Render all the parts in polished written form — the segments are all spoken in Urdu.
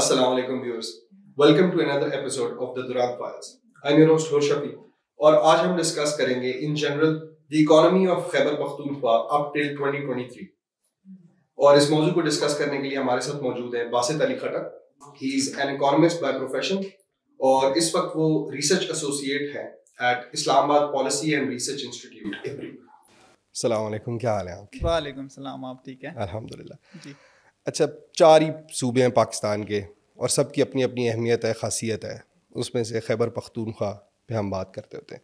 Assalamu alaikum viewers. Welcome to another episode of the Durant Files. I'm your host Horshafi اور آج ہم ڈسکس کریں گے in general the economy of Khyber Pakhtunkhwa up till 2023. اور اس موضوع کو ڈسکس کرنے کے لیے ہمارے ساتھ موجود ہیں باسط علی Khattak. He is an economist by profession اور اس وقت وہ ریسرچ ایسوسیٹ ہیں at اسلام آباد پالیسی اینڈ ریسرچ انسٹیٹیوٹ ابری. السلام علیکم، کیا حال ہے آپ کے؟ وعلیکم السلام، آپ ٹھیک ہیں؟ الحمدللہ. جی اچھا، 4 ہی صوبے ہیں پاکستان کے اور سب کی اپنی اپنی اہمیت ہے، خاصیت ہے. اس میں سے خیبر پختونخوا پہ ہم بات کرتے ہوتے ہیں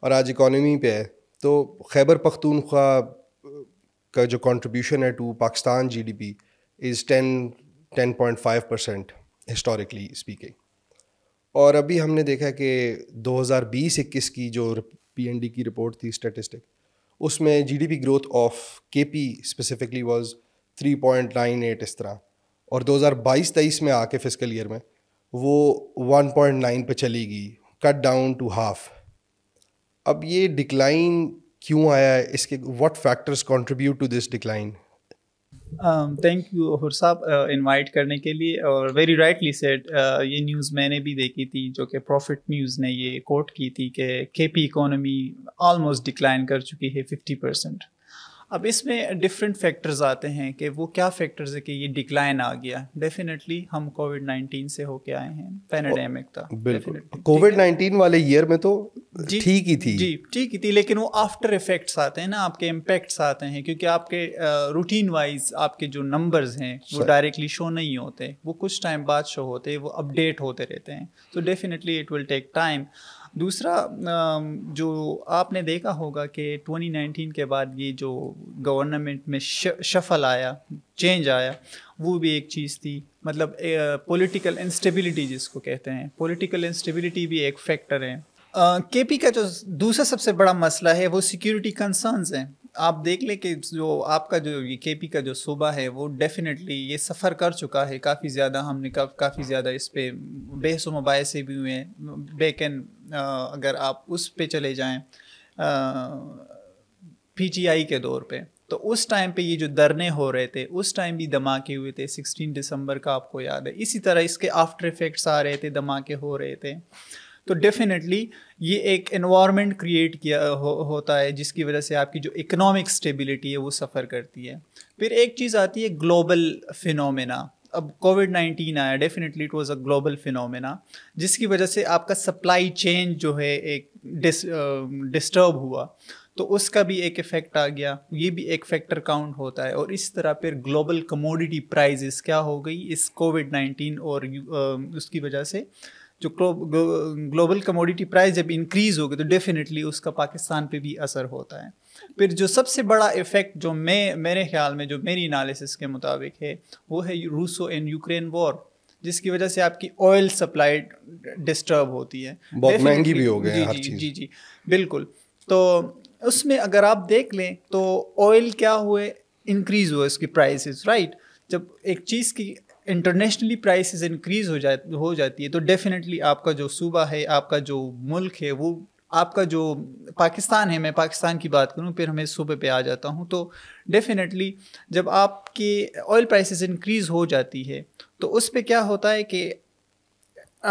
اور آج اکانومی پہ ہے. تو خیبر پختونخوا کا جو کنٹریبیوشن ہے to Pakistan G D P is 10.5% historically speaking. اور ابھی ہم نے دیکھا کہ 2020-21 کی جو پی این ڈی کی رپورٹ تھی اسٹیٹسٹک، اس میں G D P growth of K P specifically was 3.98 اس طرح، اور 2022-23 میں آ کے فسکل ایئر میں وہ 1.9 پہ چلی گئی، کٹ ڈاؤن ٹو ہاف. اب یہ ڈکلائن کیوں آیا ہے؟ اس کے what factors contribute to this decline? Thank you ہر صاحب انوائٹ کرنے کے لیے. اور ویری رائٹلی سیڈ، یہ نیوز میں نے بھی دیکھی تھی جو کہ پروفٹ نیوز نے یہ کوٹ کی تھی کہ کے پی اکانومی آلموسٹ ڈکلائن کر چکی ہے 50%. اب اس میں ڈفرینٹ فیکٹرز آتے ہیں کہ وہ کیا فیکٹرز ہے کہ یہ ڈکلائن آ گیا. ڈیفینیٹلی ہم کووڈ-19 سے ہو کے آئے ہیں، پینڈیمک تھا. بالکل کووڈ-19 والے ایئر میں تو ٹھیک ہی تھی، جی ٹھیک ہی تھی، لیکن وہ آفٹر افیکٹس آتے ہیں نا، آپ کے امپیکٹس آتے ہیں، کیونکہ آپ کے روٹین وائز آپ کے جو نمبرز ہیں وہ ڈائریکٹلی شو نہیں ہوتے، وہ کچھ ٹائم بعد شو ہوتے، وہ اپڈیٹ ہوتے رہتے ہیں. تو definitely it will take time. دوسرا جو آپ نے دیکھا ہوگا کہ 2019 کے بعد یہ جو گورنمنٹ میں شفل آیا، چینج آیا، وہ بھی ایک چیز تھی. مطلب پولیٹیکل انسٹیبلٹی جس کو کہتے ہیں، پولیٹیکل انسٹیبلٹی بھی ایک فیکٹر ہے. کے پی کا جو دوسرا سب سے بڑا مسئلہ ہے وہ سیکیورٹی کنسرنز ہیں. آپ دیکھ لیں کہ جو آپ کا جو یہ کے پی کا جو صوبہ ہے وہ ڈیفینیٹلی یہ سفر کر چکا ہے کافی زیادہ. ہم نے کافی زیادہ اس پہ بحث و مباحثے بھی ہوئے ہیں. لیکن اگر آپ اس پہ چلے جائیں پی ٹی آئی کے دور پہ، تو اس ٹائم پہ یہ جو دھرنے ہو رہے تھے، اس ٹائم بھی دھماکے ہوئے تھے. 16 دسمبر کا آپ کو یاد ہے. اسی طرح اس کے آفٹر افیکٹس آ رہے تھے، دھماکے ہو رہے تھے. تو ڈیفینیٹلی یہ ایک انوائرمنٹ کریٹ کیا ہوتا ہے جس کی وجہ سے آپ کی جو اکنامک اسٹیبلٹی ہے وہ سفر کرتی ہے. پھر ایک چیز آتی ہے گلوبل فینومینا. اب کووڈ-19 آیا، definitely it was a global phenomena جس کی وجہ سے آپ کا سپلائی چین جو ہے ایک ڈسٹرب ہوا، تو اس کا بھی ایک افیکٹ آ گیا. یہ بھی ایک فیکٹر کاؤنٹ ہوتا ہے. اور اس طرح پھر گلوبل کموڈیٹی پرائزز کیا ہو گئی اس کووڈ-19 اور اس کی وجہ سے جو گلوبل کموڈیٹی پرائز جب انکریز ہوگی تو ڈیفینیٹلی اس کا پاکستان پہ بھی اثر ہوتا ہے. پھر جو سب سے بڑا ایفیکٹ جو میرے خیال میں جو میری انالیسس کے مطابق ہے وہ ہے روسو اینڈ یوکرین وار، جس کی وجہ سے آپ کی آئل سپلائی ڈسٹرب ہوتی ہے. بہت مہنگی بھی ہو گئی ہر چیز. جی جی بالکل. تو اس میں اگر آپ دیکھ لیں تو آئل کیا ہوئے، انکریز ہوئے اس کی پرائسز، رائٹ. جب ایک چیز کی انٹرنیشنلی پرائسز انکریز ہو جاتی ہے تو ڈیفینیٹلی آپ کا جو صوبہ ہے، آپ کا جو ملک ہے، وہ آپ کا جو پاکستان ہے، میں پاکستان کی بات کروں پھر ہمیں صوبے پہ آ جاتا ہوں، تو ڈیفینیٹلی جب آپ کی آئل پرائسز انکریز ہو جاتی ہے تو اس پہ کیا ہوتا ہے کہ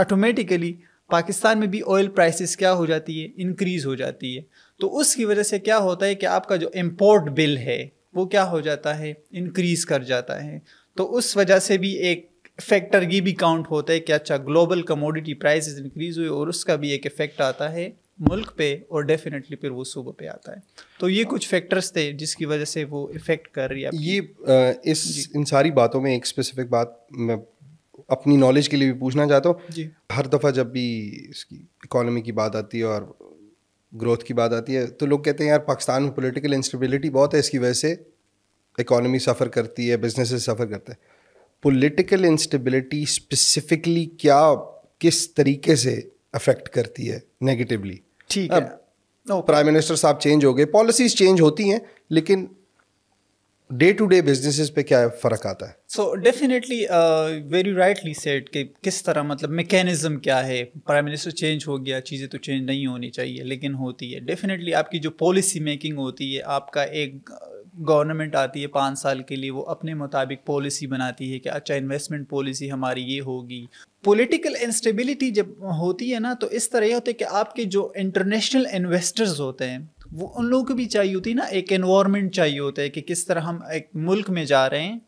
آٹومیٹیکلی پاکستان میں بھی آئل پرائسز کیا ہو جاتی ہے، انکریز ہو جاتی ہے. تو اس کی وجہ سے کیا ہوتا ہے کہ آپ کا جو امپورٹ بل ہے وہ کیا ہو جاتا ہے، انکریز کر جاتا ہے. تو اس وجہ سے بھی ایک فیکٹر یہ بھی کاؤنٹ ہوتا ہے کہ اچھا گلوبل کموڈیٹی پرائسز انکریز ہوئے اور اس کا بھی ایک افیکٹ آتا ہے ملک پہ اور ڈیفینیٹلی پھر وہ صوبوں پہ آتا ہے. تو یہ کچھ فیکٹرز تھے جس کی وجہ سے وہ افیکٹ کر رہی ہے. یہ ان ساری باتوں میں ایک اسپیسیفک بات میں اپنی نالج کے لیے بھی پوچھنا چاہتا ہوں. جی ہر دفعہ جب بھی اس کی اکانومی کی بات آتی ہے اور گروتھ کی بات آتی ہے تو لوگ کہتے ہیں یار پاکستان میں پولیٹیکل انسٹیبلٹی بہت ہے، اس کی وجہ سے اکانومی سفر کرتی ہے، بزنسز سفر کرتے ہیں. پولیٹیکل انسٹیبلٹی اسپیسیفکلی کیا کس طریقے سے افیکٹ کرتی ہے نیگیٹیولی؟ ٹھیک ہے، پرائم منسٹر صاحب چینج ہو گئے، پالیسیز چینج ہوتی ہیں، لیکن ڈے ٹو ڈے بزنسز پہ کیا فرق آتا ہے؟ So definitely very rightly sad کہ کس طرح مطلب میکینزم کیا ہے. پرائم منسٹر چینج ہو گیا، چیزیں تو چینج نہیں ہونی چاہیے لیکن ہوتی ہے. ڈیفینیٹلی آپ کی جو پالیسی میکنگ ہوتی ہے، آپ کا ایک گورنمنٹ آتی ہے 5 سال کے لیے, وہ اپنے مطابق پالیسی بناتی ہے کہ اچھا انویسٹمنٹ پالیسی ہماری یہ ہوگی. پولیٹیکل انسٹیبلٹی جب ہوتی ہے نا, تو اس طرح یہ ہوتا ہے کہ آپ کے جو انٹرنیشنل انویسٹرز ہوتے ہیں وہ ان لوگوں کو بھی چاہیے ہوتی ہے نا, ایک انوائرمنٹ چاہیے ہوتا ہے کہ کس طرح ہم ایک ملک میں جا رہے ہیں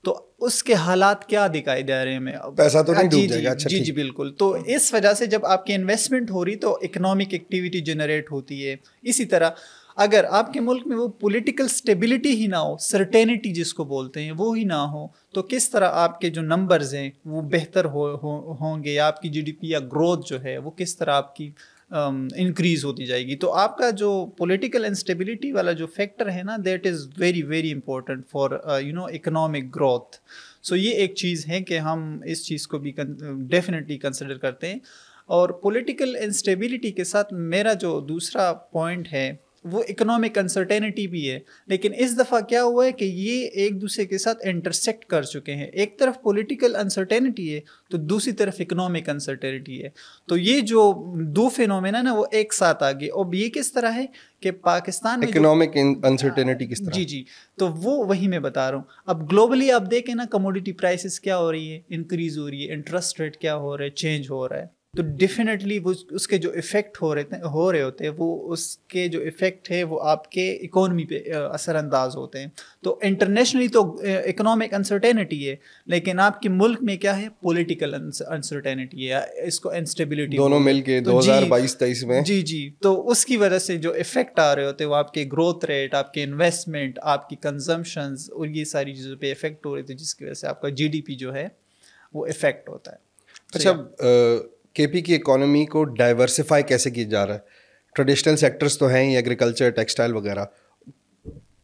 تو اس کے حالات کیا دکھائی دے رہے ہیں ہمیں, پیسہ تو نہیں ڈوب جائے گا. اچھا جی بالکل. تو اس وجہ سے جب آپ کی انویسٹمنٹ ہو رہی تو اکنامک ایکٹیویٹی جنریٹ ہوتی ہے. اسی طرح اگر آپ کے ملک میں وہ پولیٹیکل سٹیبلٹی ہی نہ ہو, سرٹینٹی جس کو بولتے ہیں وہ ہی نہ ہو, تو کس طرح آپ کے جو نمبرز ہیں وہ بہتر ہوں گے, یا آپ کی جی ڈی پی یا گروتھ جو ہے وہ کس طرح آپ کی انکریز ہوتی جائے گی. تو آپ کا جو پولیٹیکل انسٹیبلٹی والا جو فیکٹر ہے نا, that is very very important for economic growth. So یہ ایک چیز ہے کہ ہم اس چیز کو بھی ڈیفینیٹلی کنسیڈر کرتے ہیں. اور پولیٹیکل انسٹیبلٹی کے ساتھ میرا جو دوسرا پوائنٹ ہے وہ اکنامک انسرٹینٹی بھی ہے. لیکن اس دفعہ کیا ہوا ہے کہ یہ ایک دوسرے کے ساتھ انٹرسیکٹ کر چکے ہیں. ایک طرف پولیٹیکل انسرٹینٹی ہے تو دوسری طرف اکنامک انسرٹینٹی ہے. تو یہ جو دو فینومینا نا وہ ایک ساتھ آ گئے. اور یہ کس طرح ہے کہ پاکستان میں اکنامک انسرٹینٹی کس طرح؟ جی تو وہ وہی میں بتا رہا ہوں. اب گلوبلی آپ دیکھیں نا, کموڈیٹی پرائسز کیا ہو رہی ہے, انکریز ہو رہی ہے, انٹرسٹ ریٹ کیا ہو رہا ہے, چینج ہو رہا ہے. تو ڈیفینیٹلی وہ اس کے جو افیکٹ ہو رہے ہوتے ہیں وہ اس کے جو افیکٹ ہے وہ آپ کے اکانومی پہ اثر انداز ہوتے ہیں. تو انٹرنیشنلی تو اکنامک انسرٹینٹی ہے, لیکن آپ کے ملک میں کیا ہے, پولیٹیکل انسرٹینٹی ہے, اس کو انسٹیبلٹی دونوں مل کے 2022-23 میں. جی تو اس کی وجہ سے جو افیکٹ آ رہے ہوتے ہیں وہ آپ کے گروتھ ریٹ, آپ کے انویسٹمنٹ, آپ کی کنزمپشنز اور یہ ساری چیزوں پہ افیکٹ ہو رہے تھے, جس کی وجہ سے آپ کا جی ڈی پی جو ہے وہ افیکٹ ہوتا ہے. اچھا, کے پی کی اکانومی کو ڈائیورسیفائی کیسے کیا جا رہا ہے؟ ٹریڈیشنل سیکٹرز تو ہیں ہی, ایگریکلچر, ٹیکسٹائل وغیرہ.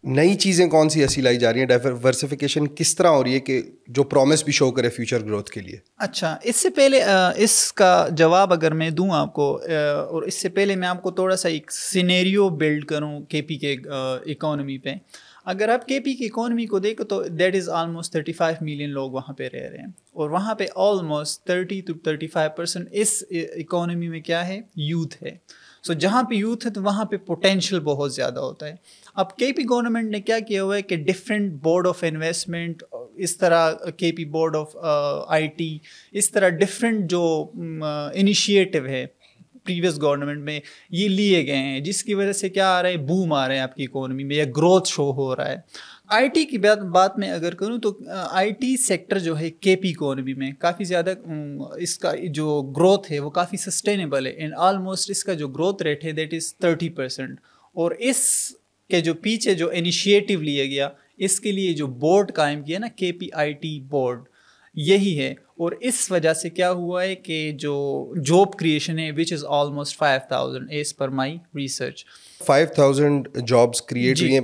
نئی چیزیں کون سی ایسی لائی جا رہی ہیں؟ ڈائیورسیفیکیشن کس طرح ہو رہی ہے کہ جو پرومس بھی شو کرے فیوچر گروتھ کے لیے؟ اچھا, اس سے پہلے اس کا جواب اگر میں دوں آپ کو, اور اس سے پہلے میں آپ کو تھوڑا سا ایک سینیریو بلڈ کروں کے پی کے اکانومی پہ. اگر آپ کے پی کی اکانومی کو دیکھو تو دیٹ از آلموسٹ 35 ملین لوگ وہاں پہ رہ رہے ہیں, اور وہاں پہ آلموسٹ 30 to 35% اس اکانومی میں کیا ہے, یوتھ ہے. سو جہاں پہ یوتھ ہے تو وہاں پہ پوٹینشیل بہت زیادہ ہوتا ہے. اب کے پی گورنمنٹ نے کیا کیا ہوا ہے کہ ڈفرینٹ بورڈ آف انویسٹمنٹ, اس طرح K P board of I T, اس طرح ڈفرینٹ جو انیشیٹو ہے پریویس گورنمنٹ میں یہ لیے گئے ہیں, جس کی وجہ سے کیا آ رہا ہے, بوم آ رہا ہے آپ کی اکانومی میں, یا گروتھ شو ہو رہا ہے. آئی ٹی کی بات میں اگر کروں تو آئی ٹی سیکٹر جو ہے کے پی اکانومی میں کافی زیادہ اس کا جو گروتھ ہے وہ کافی سسٹینیبل ہے. اینڈ آلموسٹ اس کا جو گروتھ ریٹ ہے دیٹ از 30%. اور اس کے جو پیچھے جو انیشیٹو لیا گیا, اس کے لیے جو بورڈ قائم کیا نا, کے پی آئی ٹی بورڈ, یہی ہے. اور اس وجہ سے کیا ہوا ہے کہ جو جاب کریشن ہے which is almost 5000 as per my research. 5000 jobs create ہوئی ہیں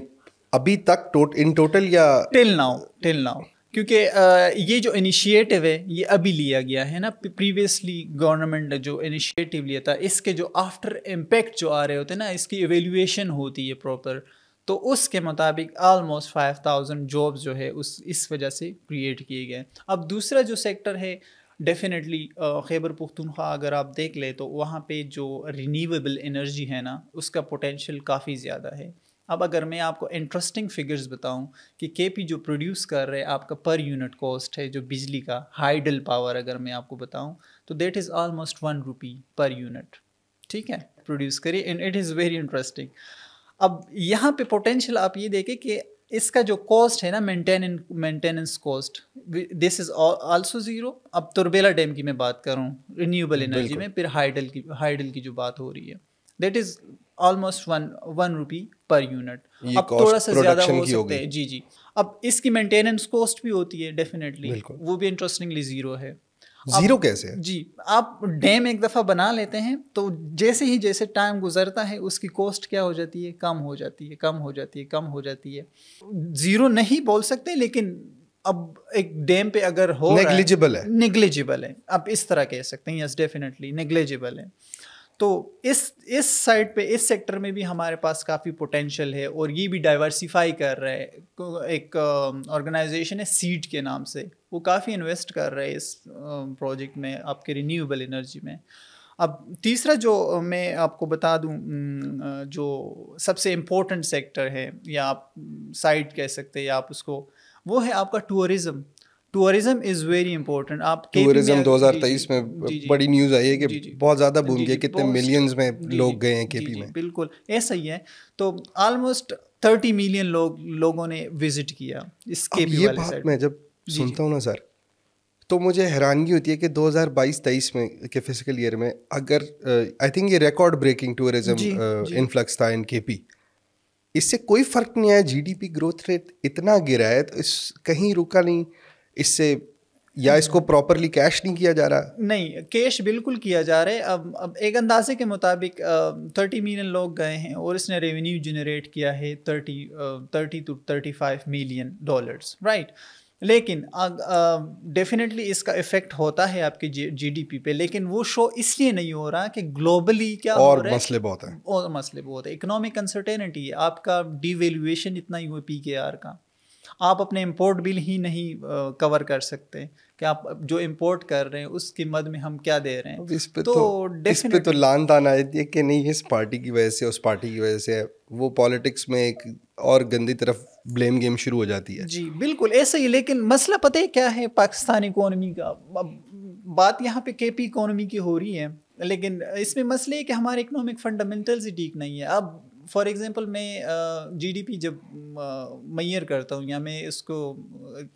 ابھی تک ان ٹوٹل, یا ٹل ناؤ کیونکہ یہ جو انیشیٹو ہے یہ ابھی لیا گیا ہے نا. پریویسلی گورنمنٹ نے جو انیشیٹو لیا تھا, اس کے جو آفٹر امپیکٹ جو آ رہے ہوتے ہیں نا, اس کی ایویلیویشن ہوتی ہے پراپر, تو اس کے مطابق آلموسٹ 5000 جابس جو ہے اس وجہ سے کریٹ کیے گئے. اب دوسرا جو سیکٹر ہے ڈیفینیٹلی خیبر پختونخوا اگر آپ دیکھ لیں تو وہاں پہ جو رینیویبل انرجی ہے نا, اس کا پوٹینشیل کافی زیادہ ہے. اب اگر میں آپ کو انٹرسٹنگ فگرز بتاؤں کہ کے پی جو پروڈیوس کر رہے آپ کا پر یونٹ کاسٹ ہے جو بجلی کا ہائیڈل پاور, اگر میں آپ کو بتاؤں تو that is almost 1 rupee per unit, ٹھیک ہے, پروڈیوس کریے. And it is very interesting. اب یہاں پہ پوٹینشیل آپ یہ دیکھیں کہ اس کا جو کاسٹ ہے نا, maintenance cost, this is also zero. اب تربیلا ڈیم کی میں بات کروں رینیویبل انرجی میں, پھر ہائیڈل کی جو بات ہو رہی ہے, that is almost 1 rupee per unit. اب تھوڑا سا زیادہ ہو سکتے ہیں. جی اب اس کی مینٹیننس کاسٹ بھی ہوتی ہے ڈیفینیٹلی, وہ بھی انٹرسٹنگلی زیرو ہے. زیرو کیسے؟ جی, آپ ڈیم ایک دفعہ بنا لیتے ہیں تو جیسے ٹائم گزرتا ہے اس کی کاسٹ کیا ہو جاتی ہے, کم ہو جاتی ہے. زیرو نہیں بول سکتے, لیکن اب ایک ڈیم پہ اگر ہو نیگلیجبل ہے, آپ اس طرح کہہ سکتے ہیں. یس ڈیفینیٹلی نیگلیجبل ہے. تو اس سائڈ پہ, اس سیکٹر میں بھی ہمارے پاس کافی پوٹینشیل ہے, اور یہ بھی ڈائیورسیفائی کر رہا ہے. ایک آرگنائزیشن ہے سیڈ کے نام سے, وہ کافی انویسٹ کر رہے ہیں اس پروجیکٹ میں, آپ کے رینیویبل انرجی میں. اب تیسرا جو میں آپ کو بتا دوں جو سب سے امپورٹنٹ سیکٹر ہے یا آپ سائٹ کہہ سکتے ہیں یا آپ اس کو، وہ ہے آپ کا tourism. Tourism is very important. آپ ٹورزم 2023 میں بڑی نیوز آئی ہے کہ بہت زیادہ بوم کیا، کتنے ملینز میں لوگ گئے ہیں کے پی میں. بالکل ایسا ہی ہے. تو آلموسٹ 30 ملین لوگوں نے وزٹ کیا اس کے پی والے سائٹ. میں جب سنتا ہوں نا سر تو مجھے حیرانگی ہوتی ہے کہ 2022-23 میں کے فزیکل ایئر میں اگر آئی تھنک یہ ریکارڈ بریکنگ ٹورزم انفلکس تھا ان کے پی. اس سے کوئی فرق نہیں آیا. G D P growth rate اتنا گرا ہے تو اس کہیں رکا نہیں اس سے، یا اس کو پراپرلی کیش نہیں کیا جا رہا؟ نہیں، کیش بالکل کیا جا رہا ہے. اب ایک اندازے کے مطابق 30 ملین لوگ گئے ہیں اور اس نے ریونیو جنریٹ کیا ہے 30 to 35 ملین ڈالرز، رائٹ. لیکن ڈیفینیٹلی اس کا افیکٹ ہوتا ہے آپ کی جی ڈی پی پہ، لیکن وہ شو اس لیے نہیں ہو رہا کہ گلوبلی کیا ہو رہا ہے، مسئلے بہت ہیں اور مسئلے بہت ہیں. اکنامک انسرٹینٹی ہے، آپ کا ڈی ویلیویشن اتنا ہی ہوا پی کے آر کا. آپ اپنے امپورٹ بل ہی نہیں کور کر سکتے کہ آپ جو امپورٹ کر رہے ہیں اس قیمت میں ہم کیا دے رہے ہیں. اس پہ تو لان تان آ جاتی ہے کہ نہیں اس پارٹی کی وجہ سے اس پارٹی کی وجہ سے، وہ پالیٹکس میں ایک اور گندی طرف بلیم گیم شروع ہو جاتی ہے. جی بالکل ایسا ہی. لیکن مسئلہ پتہ ہے کیا ہے پاکستانی اکانومی کا؟ بات یہاں پہ کے پی اکانومی کی ہو رہی ہے، لیکن اس میں مسئلہ ہے کہ ہمارے اکنامک فنڈامنٹلز ہی ٹھیک نہیں ہے. اب فار ایگزامپل میں جی ڈی پی جب میئر کرتا ہوں، یا میں اس کو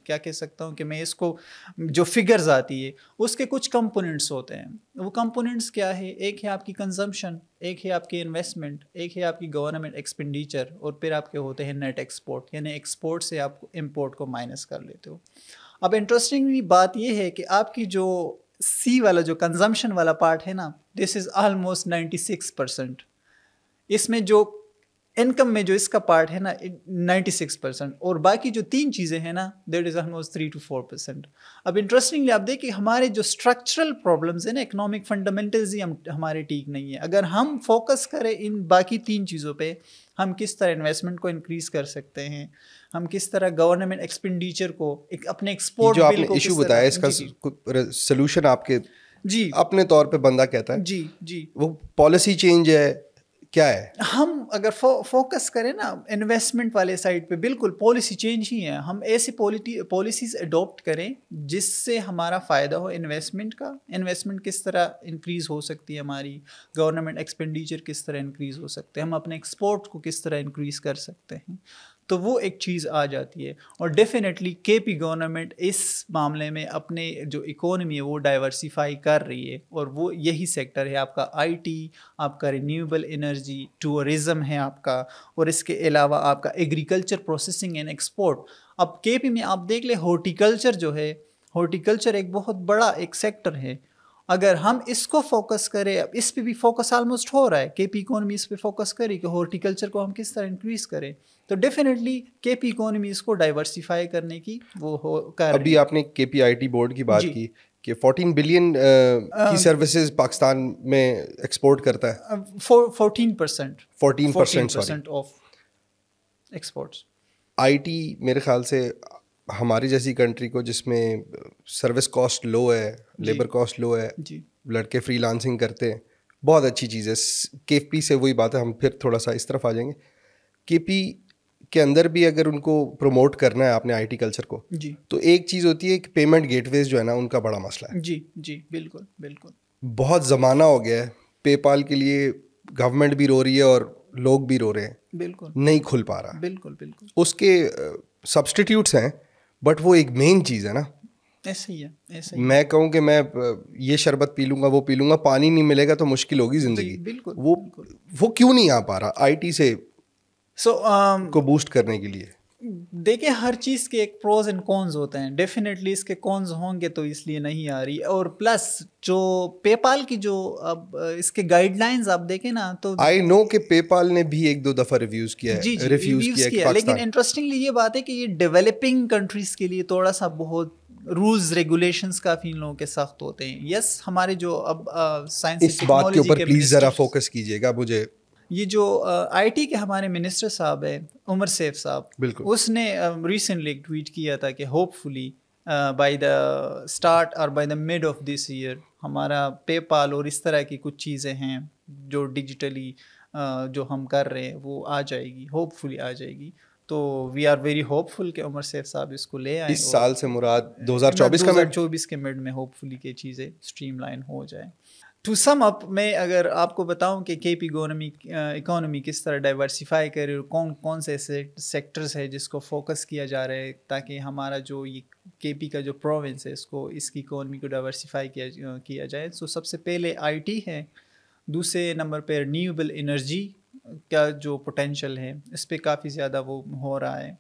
کیا کہہ سکتا ہوں کہ میں اس کو جو فگرز آتی ہے اس کے کچھ کمپوننٹس ہوتے ہیں. وہ کمپوننٹس کیا ہے؟ ایک ہے آپ کی کنزمپشن، ایک ہے آپ کی انویسٹمنٹ، ایک ہے آپ کی گورنمنٹ ایکسپینڈیچر، اور پھر آپ کے ہوتے ہیں نیٹ ایکسپورٹ، یعنی ایکسپورٹ سے آپ امپورٹ کو مائنس کر لیتے ہو. اب انٹرسٹنگلی بات یہ ہے کہ آپ کی جو سی والا جو کنزمپشن والا پارٹ ہے نا، دس از آلموسٹ 96%. اس میں جو انکم میں جو اس کا پارٹ ہے نا 96%، اور باقی جو 3 چیزیں ہیں نا دیٹ از آلموسٹ 3 to 4%. اب انٹرسٹنگلی آپ دیکھیں ہمارے جو اسٹرکچرل پرابلمس ہیں نا، اکنامک فنڈامنٹلز ہی ہمارے ٹھیک نہیں ہیں. اگر ہم فوکس کریں ان باقی 3 چیزوں پہ، ہم کس طرح انویسٹمنٹ کو انکریز کر سکتے ہیں، ہم کس طرح گورنمنٹ ایکسپینڈیچر کو اپنے ایکسپورٹ جو آپ نے ایشو بتایا اس کا سلوشن آپ کے جی اپنے طور پہ بندہ کہتا ہے جی وہ پالیسی چینج ہے کیا ہے؟ ہم اگر فوکس کریں نا انویسٹمنٹ والے سائڈ پہ، بالکل پالیسی چینج ہی ہے. ہم ایسی پالیسیز اڈاپٹ کریں جس سے ہمارا فائدہ ہو انویسٹمنٹ کا. انویسٹمنٹ کس طرح انکریز ہو سکتی ہے ہماری، گورنمنٹ ایکسپینڈیچر کس طرح انکریز ہو سکتے ہیں، ہم اپنے ایکسپورٹ کو کس طرح انکریز کر سکتے ہیں. تو وہ ایک چیز آ جاتی ہے. اور ڈیفینیٹلی کے پی گورنمنٹ اس معاملے میں اپنے جو اکانومی ہے وہ ڈائیورسیفائی کر رہی ہے، اور وہ یہی سیکٹر ہے آپ کا آئی ٹی، آپ کا رینیویبل انرجی، ٹورزم ہے آپ کا، اور اس کے علاوہ آپ کا ایگریکلچر پروسیسنگ اینڈ ایکسپورٹ. اب کے پی میں آپ دیکھ لیں ہارٹیکلچر جو ہے، ہارٹیکلچر ایک بہت بڑا ایک سیکٹر ہے. اگر ہم اس کو فوکس کریں، اب اس پہ بھی فوکس آلموسٹ ہو رہا ہے، کے پی اکانومی اس پہ فوکس کرے کہ ہارٹیکلچر کو ہم کس طرح انکریز کریں. تو ڈیفینیٹلی کے پی اکانومی اس کو ڈائیورسیفائی کرنے کی وہ کر رہی ہے. ابھی آپ نے کے پی آئی ٹی بورڈ کی بات کی کہ 14 بلین کی سروسز پاکستان میں ایکسپورٹ کرتا ہے. 14% آف ایکسپورٹس. آئی ٹی میرے خیال سے ہماری جیسی کنٹری کو جس میں سروس کاسٹ لو ہے، لیبر کاسٹ لو ہے، لڑکے فری لانسنگ کرتے ہیں، بہت اچھی چیز ہے. کے پی سے وہی بات ہے، ہم پھر تھوڑا سا اس طرف آ جائیں گے. کے پی کے اندر بھی اگر ان کو پروموٹ کرنا ہے آپ نے آئی ٹی کلچر کو، تو ایک چیز ہوتی ہے کہ پیمنٹ گیٹ ویز جو ہے نا ان کا بڑا مسئلہ ہے. جی بالکل بہت زمانہ ہو گیا ہے پے پال کے لیے، گورنمنٹ بھی رو رہی ہے اور لوگ بھی رو رہے ہیں، بالکل نہیں کھل پا رہا. بالکل اس کے سبسٹیٹیوٹس ہیں بٹ وہ ایک مین چیز ہے نا. ایسے ہی ہے. میں کہوں کہ میں یہ شربت پی لوں گا وہ پی لوں گا، پانی نہیں ملے گا تو مشکل ہوگی زندگی. بالکل وہ کیوں نہیں آ پا رہا آئی ٹی سے کو بوسٹ کرنے کے لیے؟ دیکھیں ہر چیز کے ایک پروز اینڈ کونز ہوتے ہیں. ڈیفینیٹلی اس کے کونز ہوں گے تو اس لیے نہیں آ رہی. اور پلس جو پے پال کی جو اب اس کے گائیڈ لائنز آپ دیکھیں نا تو آئی نو کہ پے پال نے بھی 1-2 دفعہ ریفیوز کیا، لیکن انٹرسٹنگلی یہ بات ہے کہ یہ ڈیولپنگ کنٹریز کے لیے تھوڑا سا بہت رولز ریگولیشنز کافی ان لوگوں کے سخت ہوتے ہیں. یس ہمارے جو اب سائنس اس بات کے اوپر پلیز ذرا فوکس کیجیے گا. مجھے یہ جو آئی ٹی کے ہمارے منسٹر صاحب ہیں عمر سیف صاحب، بالکل اس نے ریسنٹلی ایک ٹویٹ کیا تھا کہ hope by the start اور by the mid of this year ہمارا پے پال اور اس طرح کی کچھ چیزیں ہیں جو ڈیجیٹلی جو ہم کر رہے ہیں وہ آ جائے گی, ہوپ فلی آ جائے گی. تو وی آر ویری ہوپ فل کہ عمر سیف صاحب اس کو لے آئیں. اس سال سے مراد 2024 کے مڈ میں ہوپ فلی کہ چیزیں اسٹریم لائن ہو جائیں. ٹو سم اپ, میں اگر آپ کو بتاؤں کہ کے پی اکانومی کس طرح ڈائیورسیفائی کرے, کون سے سیکٹرز ہے جس کو فوکس کیا جا رہا ہے تاکہ ہمارا جو یہ کے پی کا جو پروونس ہے اس کی اکانومی کو ڈائیورسیفائی کیا جائے. سو سب سے پہلے آئی ٹی ہے, دوسرے نمبر پہ رینیویبل انرجی کا جو پوٹینشیل ہے اس پہ کافی زیادہ وہ ہو رہا ہے.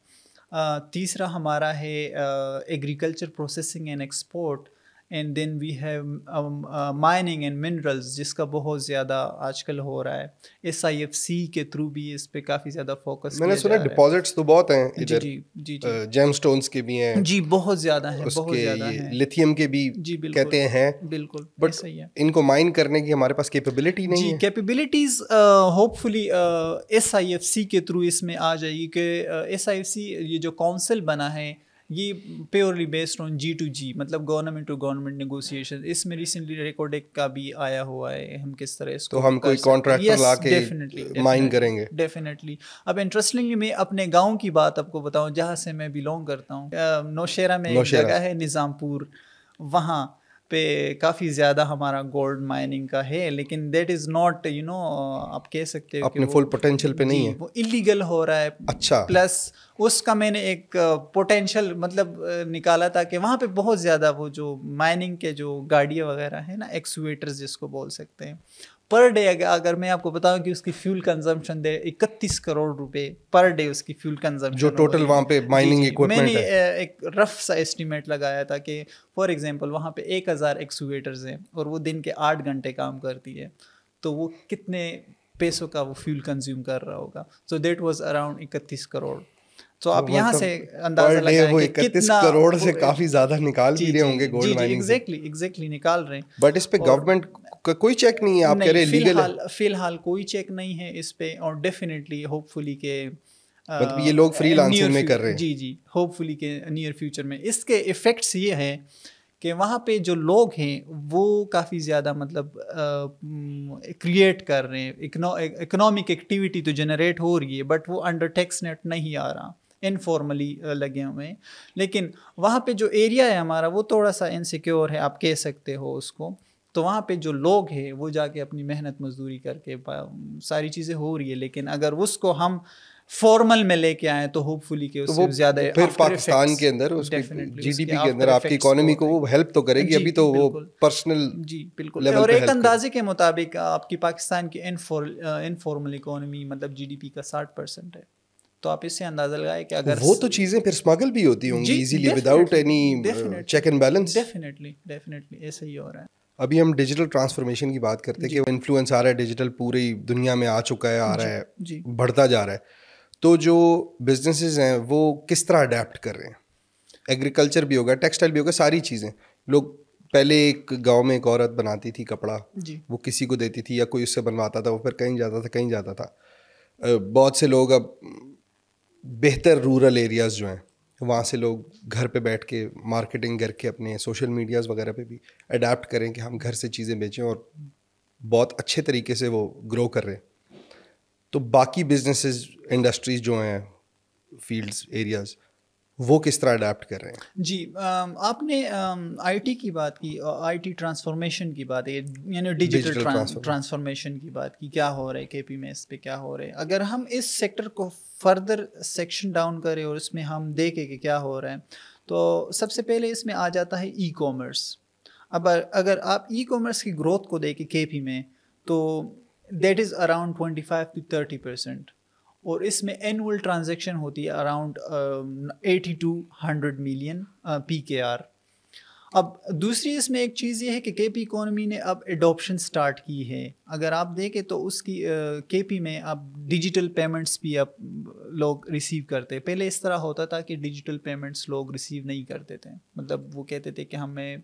تیسرا ہمارا ہے agriculture processing and export, and then we have mining and minerals جس کا بہت زیادہ آج کل ہو رہا ہے. SIFC کے تھرو بھی اس پہ کافی زیادہ فوکس میں نے سنا ڈپازٹس تو بہت ہیں ادھر, جی جیم سٹونز کے بھی ہیں, جی بہت زیادہ ہیں, بہت زیادہ ہیں, لیتھیم کے بھی کہتے ہیں, بالکل, بٹ ان کو مائن کرنے کی ہمارے پاس کیپیبلٹی نہیں ہے. جی کیپیبلٹیز ہوپ فلی SIFC کے تھرو اس میں آ جائے گی کہ SIFC یہ جو کونسل بنا ہے یہ پیورلی بیسڈ آن G2G, مطلب گورنمنٹ ٹو گورنمنٹ نیگوسیشن. اس میں ریسنٹلی ریکارڈک کا بھی آیا ہوا ہے, ہم کس طرح اس کو تو ہم کوئی کانٹریکٹر لا کے مائن کریں گے. ڈیفینیٹلی. اب انٹرسٹنگلی میں اپنے گاؤں کی بات آپ کو بتاؤں جہاں سے میں بلونگ کرتا ہوں, نوشہرہ میں ایک جگہ ہے نظام پور, وہاں پہ کافی زیادہ ہمارا گولڈ مائننگ کا ہے, لیکن دیٹ از ناٹ آپ کہہ سکتے ہو اپنے فل پوٹینشیل پہ نہیں ہے, وہ ایلیگل ہو رہا ہے. اچھا, پلس اس کا میں نے ایک پوٹینشیل مطلب نکالا تھا کہ وہاں پہ بہت زیادہ وہ جو مائننگ کے جو گاڑیاں وغیرہ ہیں نا, ایکسویٹرز جس کو بول سکتے ہیں, پر ڈے اگر میں آپ کو بتاؤں کہ اس کی فیول کنزمپشن دے 31 کروڑ روپے پر ڈے اس کی فیول کنزمپشن جو ٹوٹل وہاں پہ مائننگ ایکوپمنٹ ہے. میں نے ایک رف سا ایسٹیمیٹ لگایا تھا کہ فار ایگزامپل وہاں پہ 1000 ایکسویٹرز ہیں اور وہ دن کے 8 گھنٹے کام کرتی ہے, تو وہ کتنے پیسوں کا وہ فیول کنزیوم کر رہا ہوگا. So that was around 31 crore. تو آپ یہاں سے اندازہ لگائیں کہ 31 کروڑ سے کافی زیادہ نکال بھی رہے ہوں گے گولڈ مائننگ سے. ایگزیکٹلی نکال رہے ہیں, بٹ اس پہ گورنمنٹ کا کوئی چیک نہیں ہے, آپ کہہ رہے لیگل ہے. فی الحال کوئی چیک نہیں ہے اس پہ, اور ڈیفینیٹلی ہوپ فلی کہ مطلب یہ لوگ فری لانسنگ میں کر رہے ہیں. جی ہوپ فلی کہ نیئر فیوچر میں اس کے ایفیکٹس یہ ہے کہ وہاں پہ جو لوگ ہیں وہ کافی زیادہ مطلب کریٹ کر رہے ہیں, اکنامک ایکٹیویٹی تو جنریٹ ہو رہی ہے, بٹ وہ انڈر ٹیکس نیٹ نہیں آ رہا, انفارملی لگے ہوئے ہیں. لیکن وہاں پہ جو ایریا ہے ہمارا وہ تھوڑا سا انسیکیور ہے, آپ کہہ سکتے ہو اس کو. تو وہاں پہ جو لوگ ہیں وہ جا کے اپنی محنت مزدوری کر کے ساری چیزیں ہو رہی ہے, لیکن اگر اس کو ہم فارمل میں لے کے آئیں تو ہوپ فلی کہ اس سے زیادہ پھر پاکستان کے اندر اس GDP کے اندر آپ کی اکانومی کو وہ ہیلپ تو کرے گی. ابھی تو وہ پرسنل جی بالکل, اور ایک اندازے کے مطابق آپ کی پاکستان کی انفارمل اکانومی مطلب GDP کا 60% ہے. تو آپ اس سے اندازہ لگائیں کہ اگر وہ تو چیزیں پھر اسمگل بھی ہوتی ہوں گی easily without any check and balance. Definitely ایسا ہی ہو رہا ہے. ابھی ہم ڈیجیٹل ٹرانسفارمیشن کی بات کرتے ہیں کہ انفلوئنس آ رہا ہے ڈیجیٹل, پوری دنیا میں آ چکا ہے, آ رہا ہے, بڑھتا جا رہا ہے. تو جو بزنسز ہیں وہ کس طرح اڈیپٹ کر رہے ہیں؟ ایگریکلچر بھی ہوگا, ٹیکسٹائل بھی ہوگا, ساری چیزیں. لوگ پہلے ایک گاؤں میں ایک عورت بناتی تھی کپڑا, وہ کسی کو دیتی تھی یا کوئی اس سے بنواتا تھا, وہ پھر کہیں جاتا تھا. بہت سے لوگ اب بہتر رورل ایریاز جو ہیں وہاں سے لوگ گھر پہ بیٹھ کے مارکیٹنگ کر کے اپنے سوشل میڈیاز وغیرہ پہ بھی اڈیپٹ کریں کہ ہم گھر سے چیزیں بیچیں, اور بہت اچھے طریقے سے وہ گرو کر رہے ہیں. تو باقی بزنسز انڈسٹریز جو ہیں فیلڈز ایریاز وہ کس طرح اڈیپٹ کر رہے ہیں؟ جی آپ نے آئی ٹی کی بات کی, آئی ٹی ٹرانسفارمیشن کی بات ہے, یعنی ڈیجیٹل ٹرانسفارمیشن کی بات کی, کیا ہو رہا ہے کے پی میں, اس پہ کیا ہو رہا ہے. اگر ہم اس سیکٹر کو فردر سیکشن ڈاؤن کریں اور اس میں ہم دیکھیں کہ کیا ہو رہا ہے, تو سب سے پہلے اس میں آ جاتا ہے ای کامرس. اب اگر آپ ای کامرس کی گروتھ کو دیکھیں کے پی میں تو دیٹ از اراؤنڈ 25 to 30%, اور اس میں اینول ٹرانزیکشن ہوتی ہے اراؤنڈ 80 to 100 ملین PKR. اب دوسری اس میں ایک چیز یہ ہے کہ کے پی اکانومی نے اب ایڈoption سٹارٹ کی ہے. اگر آپ دیکھیں تو اس کی کے پی میں اب ڈیجیٹل پیمنٹس بھی اب لوگ ریسیو کرتے. پہلے اس طرح ہوتا تھا کہ ڈیجیٹل پیمنٹس لوگ ریسیو نہیں کرتے تھے, مطلب وہ کہتے تھے کہ ہمیں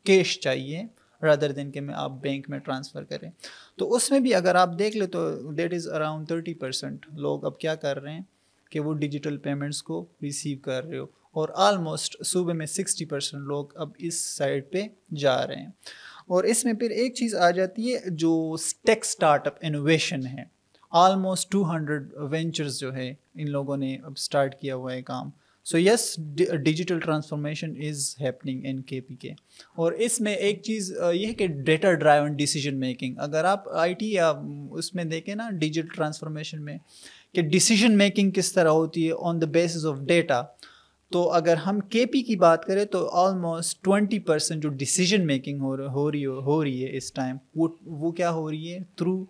کیش چاہیے رادر دین کہ میں آپ بینک میں ٹرانسفر کریں. تو اس میں بھی اگر آپ دیکھ لیں تو دیٹ از اراؤنڈ 30% لوگ اب کیا کر رہے ہیں کہ وہ ڈیجیٹل پیمنٹس کو ریسیو کر رہے ہو. اور آلموسٹ صوبے میں 60% لوگ اب اس سائڈ پہ جا رہے ہیں. اور اس میں پھر ایک چیز آ جاتی ہے جو ٹیک اسٹارٹ اپ انوویشن ہے. آلموسٹ 200 وینچرز جو ہے ان لوگوں نے اب اسٹارٹ کیا ہوا ہے کام. So yes, digital transformation is happening in K P کے. اور اس میں ایک چیز یہ ہے کہ ڈیٹا ڈرائیون ڈیسیجن میکنگ. اگر آپ آئی ٹی یا اس میں دیکھیں نا ڈیجیٹل ٹرانسفارمیشن میں کہ ڈیسیجن میکنگ کس طرح ہوتی ہے آن دا بیسس آف ڈیٹا, تو اگر ہم کے پی کی بات کریں تو آلموسٹ 20% جو ڈیسیجن میکنگ ہو رہی ہے اس ٹائم, وہ کیا ہو رہی ہے تھرو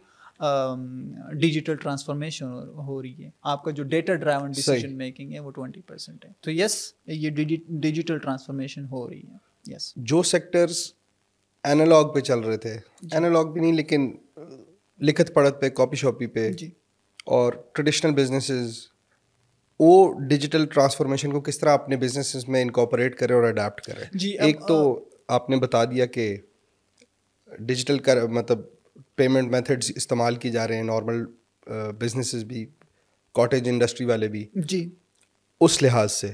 ڈیجیٹل ٹرانسفارمیشن ہو رہی ہے. آپ کا جو ڈیٹا ڈرائیون ڈیسیجن میکنگ ہے وہ 20% ہے. تو یس, یہ ڈیجیٹل ٹرانسفارمیشن ہو رہی ہے. یس, جو سیکٹرز اینالاگ پہ چل رہے تھے, اینالاگ بھی نہیں لیکن لکھت پڑھت پہ, کاپی شاپی پہ, اور ٹریڈیشنل بزنسز, وہ ڈیجیٹل ٹرانسفارمیشن کو کس طرح اپنے بزنسز میں انکارپوریٹ کرے اور اڈاپٹ کرے. ایک تو آپ نے بتا دیا کہ ڈیجیٹل مطلب پیمنٹ میتھڈز استعمال کی جا رہے ہیں, نارمل بزنسز بھی, کاٹیج انڈسٹری والے بھی, جی اس لحاظ سے.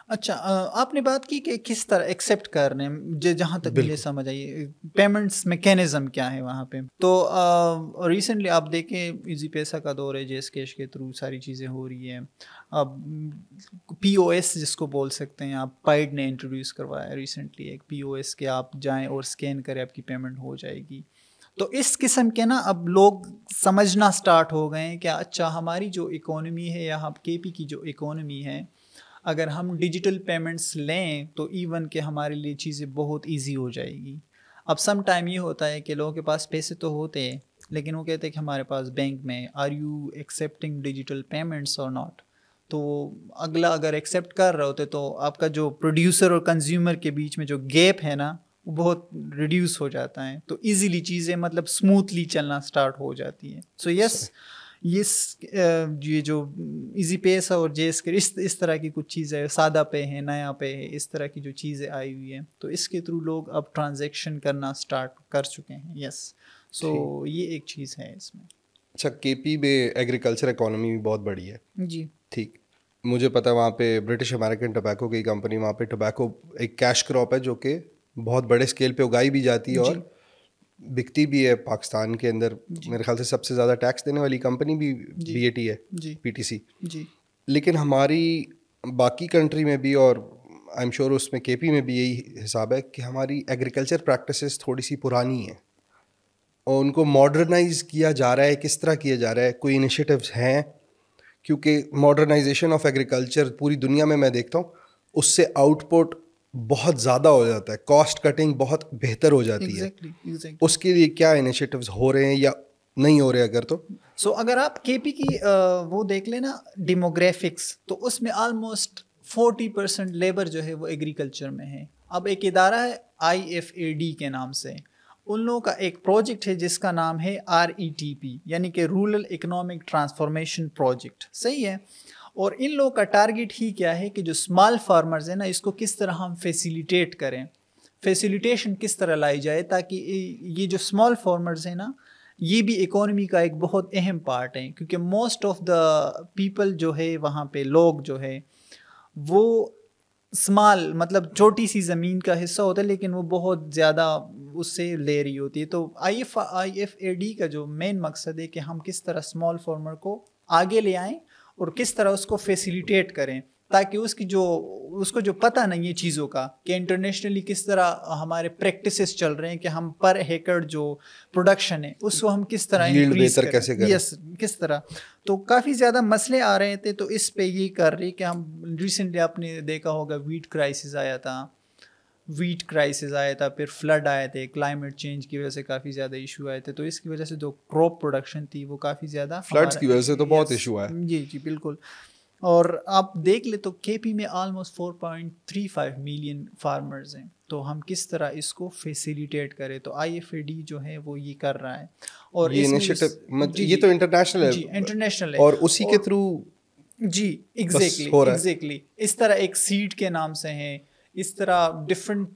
اچھا, آپ نے بات کی کہ کس طرح ایکسیپٹ کر رہے ہیں, جہاں تک مجھے سمجھ آئی پیمنٹس میکینزم کیا ہے وہاں پہ. تو ریسنٹلی آپ دیکھیں ایزی پیسہ کا دور ہے, جیس کیش کے تھرو ساری چیزیں ہو رہی ہیں. اب پی او ایس جس کو بول سکتے ہیں آپ, پائڈ نے انٹروڈیوس کروایا ریسنٹلی ایک پی او ایس, کہ آپ جائیں اور اسکین کریں آپ کی پیمنٹ ہو جائے گی. تو اس قسم کے نا اب لوگ سمجھنا سٹارٹ ہو گئے ہیں کہ اچھا ہماری جو اکانومی ہے یا کے پی کی جو اکانومی ہے, اگر ہم ڈیجیٹل پیمنٹس لیں تو ایون کہ ہمارے لیے چیزیں بہت ایزی ہو جائے گی. اب سم ٹائم یہ ہوتا ہے کہ لوگوں کے پاس پیسے تو ہوتے ہیں لیکن وہ کہتے ہیں کہ ہمارے پاس بینک میں, are you accepting digital payments اور ناٹ. تو اگلا اگر ایکسیپٹ کر رہے ہوتے تو آپ کا جو پروڈیوسر اور کنزیومر کے بیچ میں جو گیپ ہے نا وہ بہت ریڈیوس ہو جاتا ہے, تو ایزیلی چیزیں مطلب اسموتھلی چلنا سٹارٹ ہو جاتی ہیں. سو یس, یہ جو ایزی پیس اور جیس کے اس طرح کی کچھ چیزیں, سادہ پے ہے, نیا پے ہے, اس طرح کی جو چیزیں آئی ہوئی ہیں, تو اس کے تھرو لوگ اب ٹرانزیکشن کرنا سٹارٹ کر چکے ہیں. یس, سو یہ ایک چیز ہے اس میں. اچھا, کے پی میں ایگریکلچر اکانومی بھی بہت بڑی ہے. جی ٹھیک, مجھے پتا وہاں پہ برٹش امریکن ٹوبیکو کی کمپنی, وہاں پہ ٹوبیکو ایک کیش کراپ ہے جو کہ بہت بڑے اسکیل پہ اگائی بھی جاتی ہے اور بکتی بھی ہے پاکستان کے اندر. میرے خیال سے سب سے زیادہ ٹیکس دینے والی کمپنی بھی بی اے ٹی ہے, پی ٹی سی. لیکن ہماری باقی کنٹری میں بھی, اور آئی ایم شیور اس میں کے پی میں بھی یہی حساب ہے کہ ہماری ایگریکلچر پریکٹسز تھوڑی سی پرانی ہیں اور ان کو ماڈرنائز کیا جا رہا ہے. کس طرح کیا جا رہا ہے, کوئی انیشیٹیوز ہیں؟ کیونکہ ماڈرنائزیشن آف ایگریکلچر پوری دنیا میں دیکھتا ہوں اس سے آؤٹ پٹ بہت زیادہ ہو جاتا ہے, کاسٹ کٹنگ بہت بہتر ہو جاتی ہے. اس کے لیے کیا انیشیٹیوز ہو رہے ہیں یا نہیں ہو رہے اگر تو؟ سو اگر آپ کے پی کی وہ دیکھ لیں نا ڈیموگرافکس, تو اس میں آلموسٹ 40% لیبر جو ہے وہ ایگریکلچر میں ہے. اب ایک ادارہ ہے IFAD کے نام سے, ان لوگوں کا ایک پروجیکٹ ہے جس کا نام ہے RETP, یعنی کہ رورل اکنامک ٹرانسفارمیشن پروجیکٹ. صحیح ہے. اور ان لوگوں کا ٹارگیٹ ہی کیا ہے کہ جو اسمال فارمرز ہیں نا, اس کو کس طرح ہم فیسیلیٹیٹ کریں, فیسیلیٹیشن کس طرح لائی جائے تاکہ یہ جو اسمال فارمرز ہیں نا یہ بھی اکانومی کا ایک بہت اہم پارٹ ہے. کیونکہ موسٹ آف دا پیپل جو ہے وہاں پہ لوگ جو ہے وہ اسمال مطلب چھوٹی سی زمین کا حصہ ہوتا ہے لیکن وہ بہت زیادہ اس سے لے رہی ہوتی ہے. تو IFAD کا جو مین مقصد ہے کہ ہم کس طرح اسمال فارمر کو آگے لے آئیں اور کس طرح اس کو فیسیلیٹیٹ کریں تاکہ اس کو جو پتہ نہیں ہے چیزوں کا کہ انٹرنیشنلی کس طرح ہمارے پریکٹسز چل رہے ہیں کہ ہم پر ایکڑ جو پروڈکشن ہے اس کو ہم کس طرح انکریز کریں. یس, کس طرح. تو کافی زیادہ مسئلے آ رہے تھے, تو اس پہ یہ کر رہی کہ ہم ریسنٹلی آپ نے دیکھا ہوگا ویٹ کرائسس آیا تھا, پھر فلڈ آئے تھے, کلائمیٹ چینج کی وجہ سے کافی زیادہ ایشو آئے تھے. تو اس کی وجہ سے جو کراپ پروڈکشن تھی وہ کافی زیادہ, فلڈز کی وجہ سے تو بہت ایشو آیا. جی بالکل. اور آپ دیکھ لیں تو کے پی میں آلموسٹ 4.35 ملین فارمرز ہیں. تو ہم کس طرح اس کو فیسیلیٹیٹ کریں, تو IFAD جو ہے وہ یہ کر رہا ہے. اور یہ انیشیٹو یہ تو انٹرنیشنل ہے, جی انٹرنیشنل ہے, اور اسی کے تھرو جی ایگزیکٹلی اس طرح ایک سیڈ کے نام سے ہیں, اس طرح ڈفرینٹ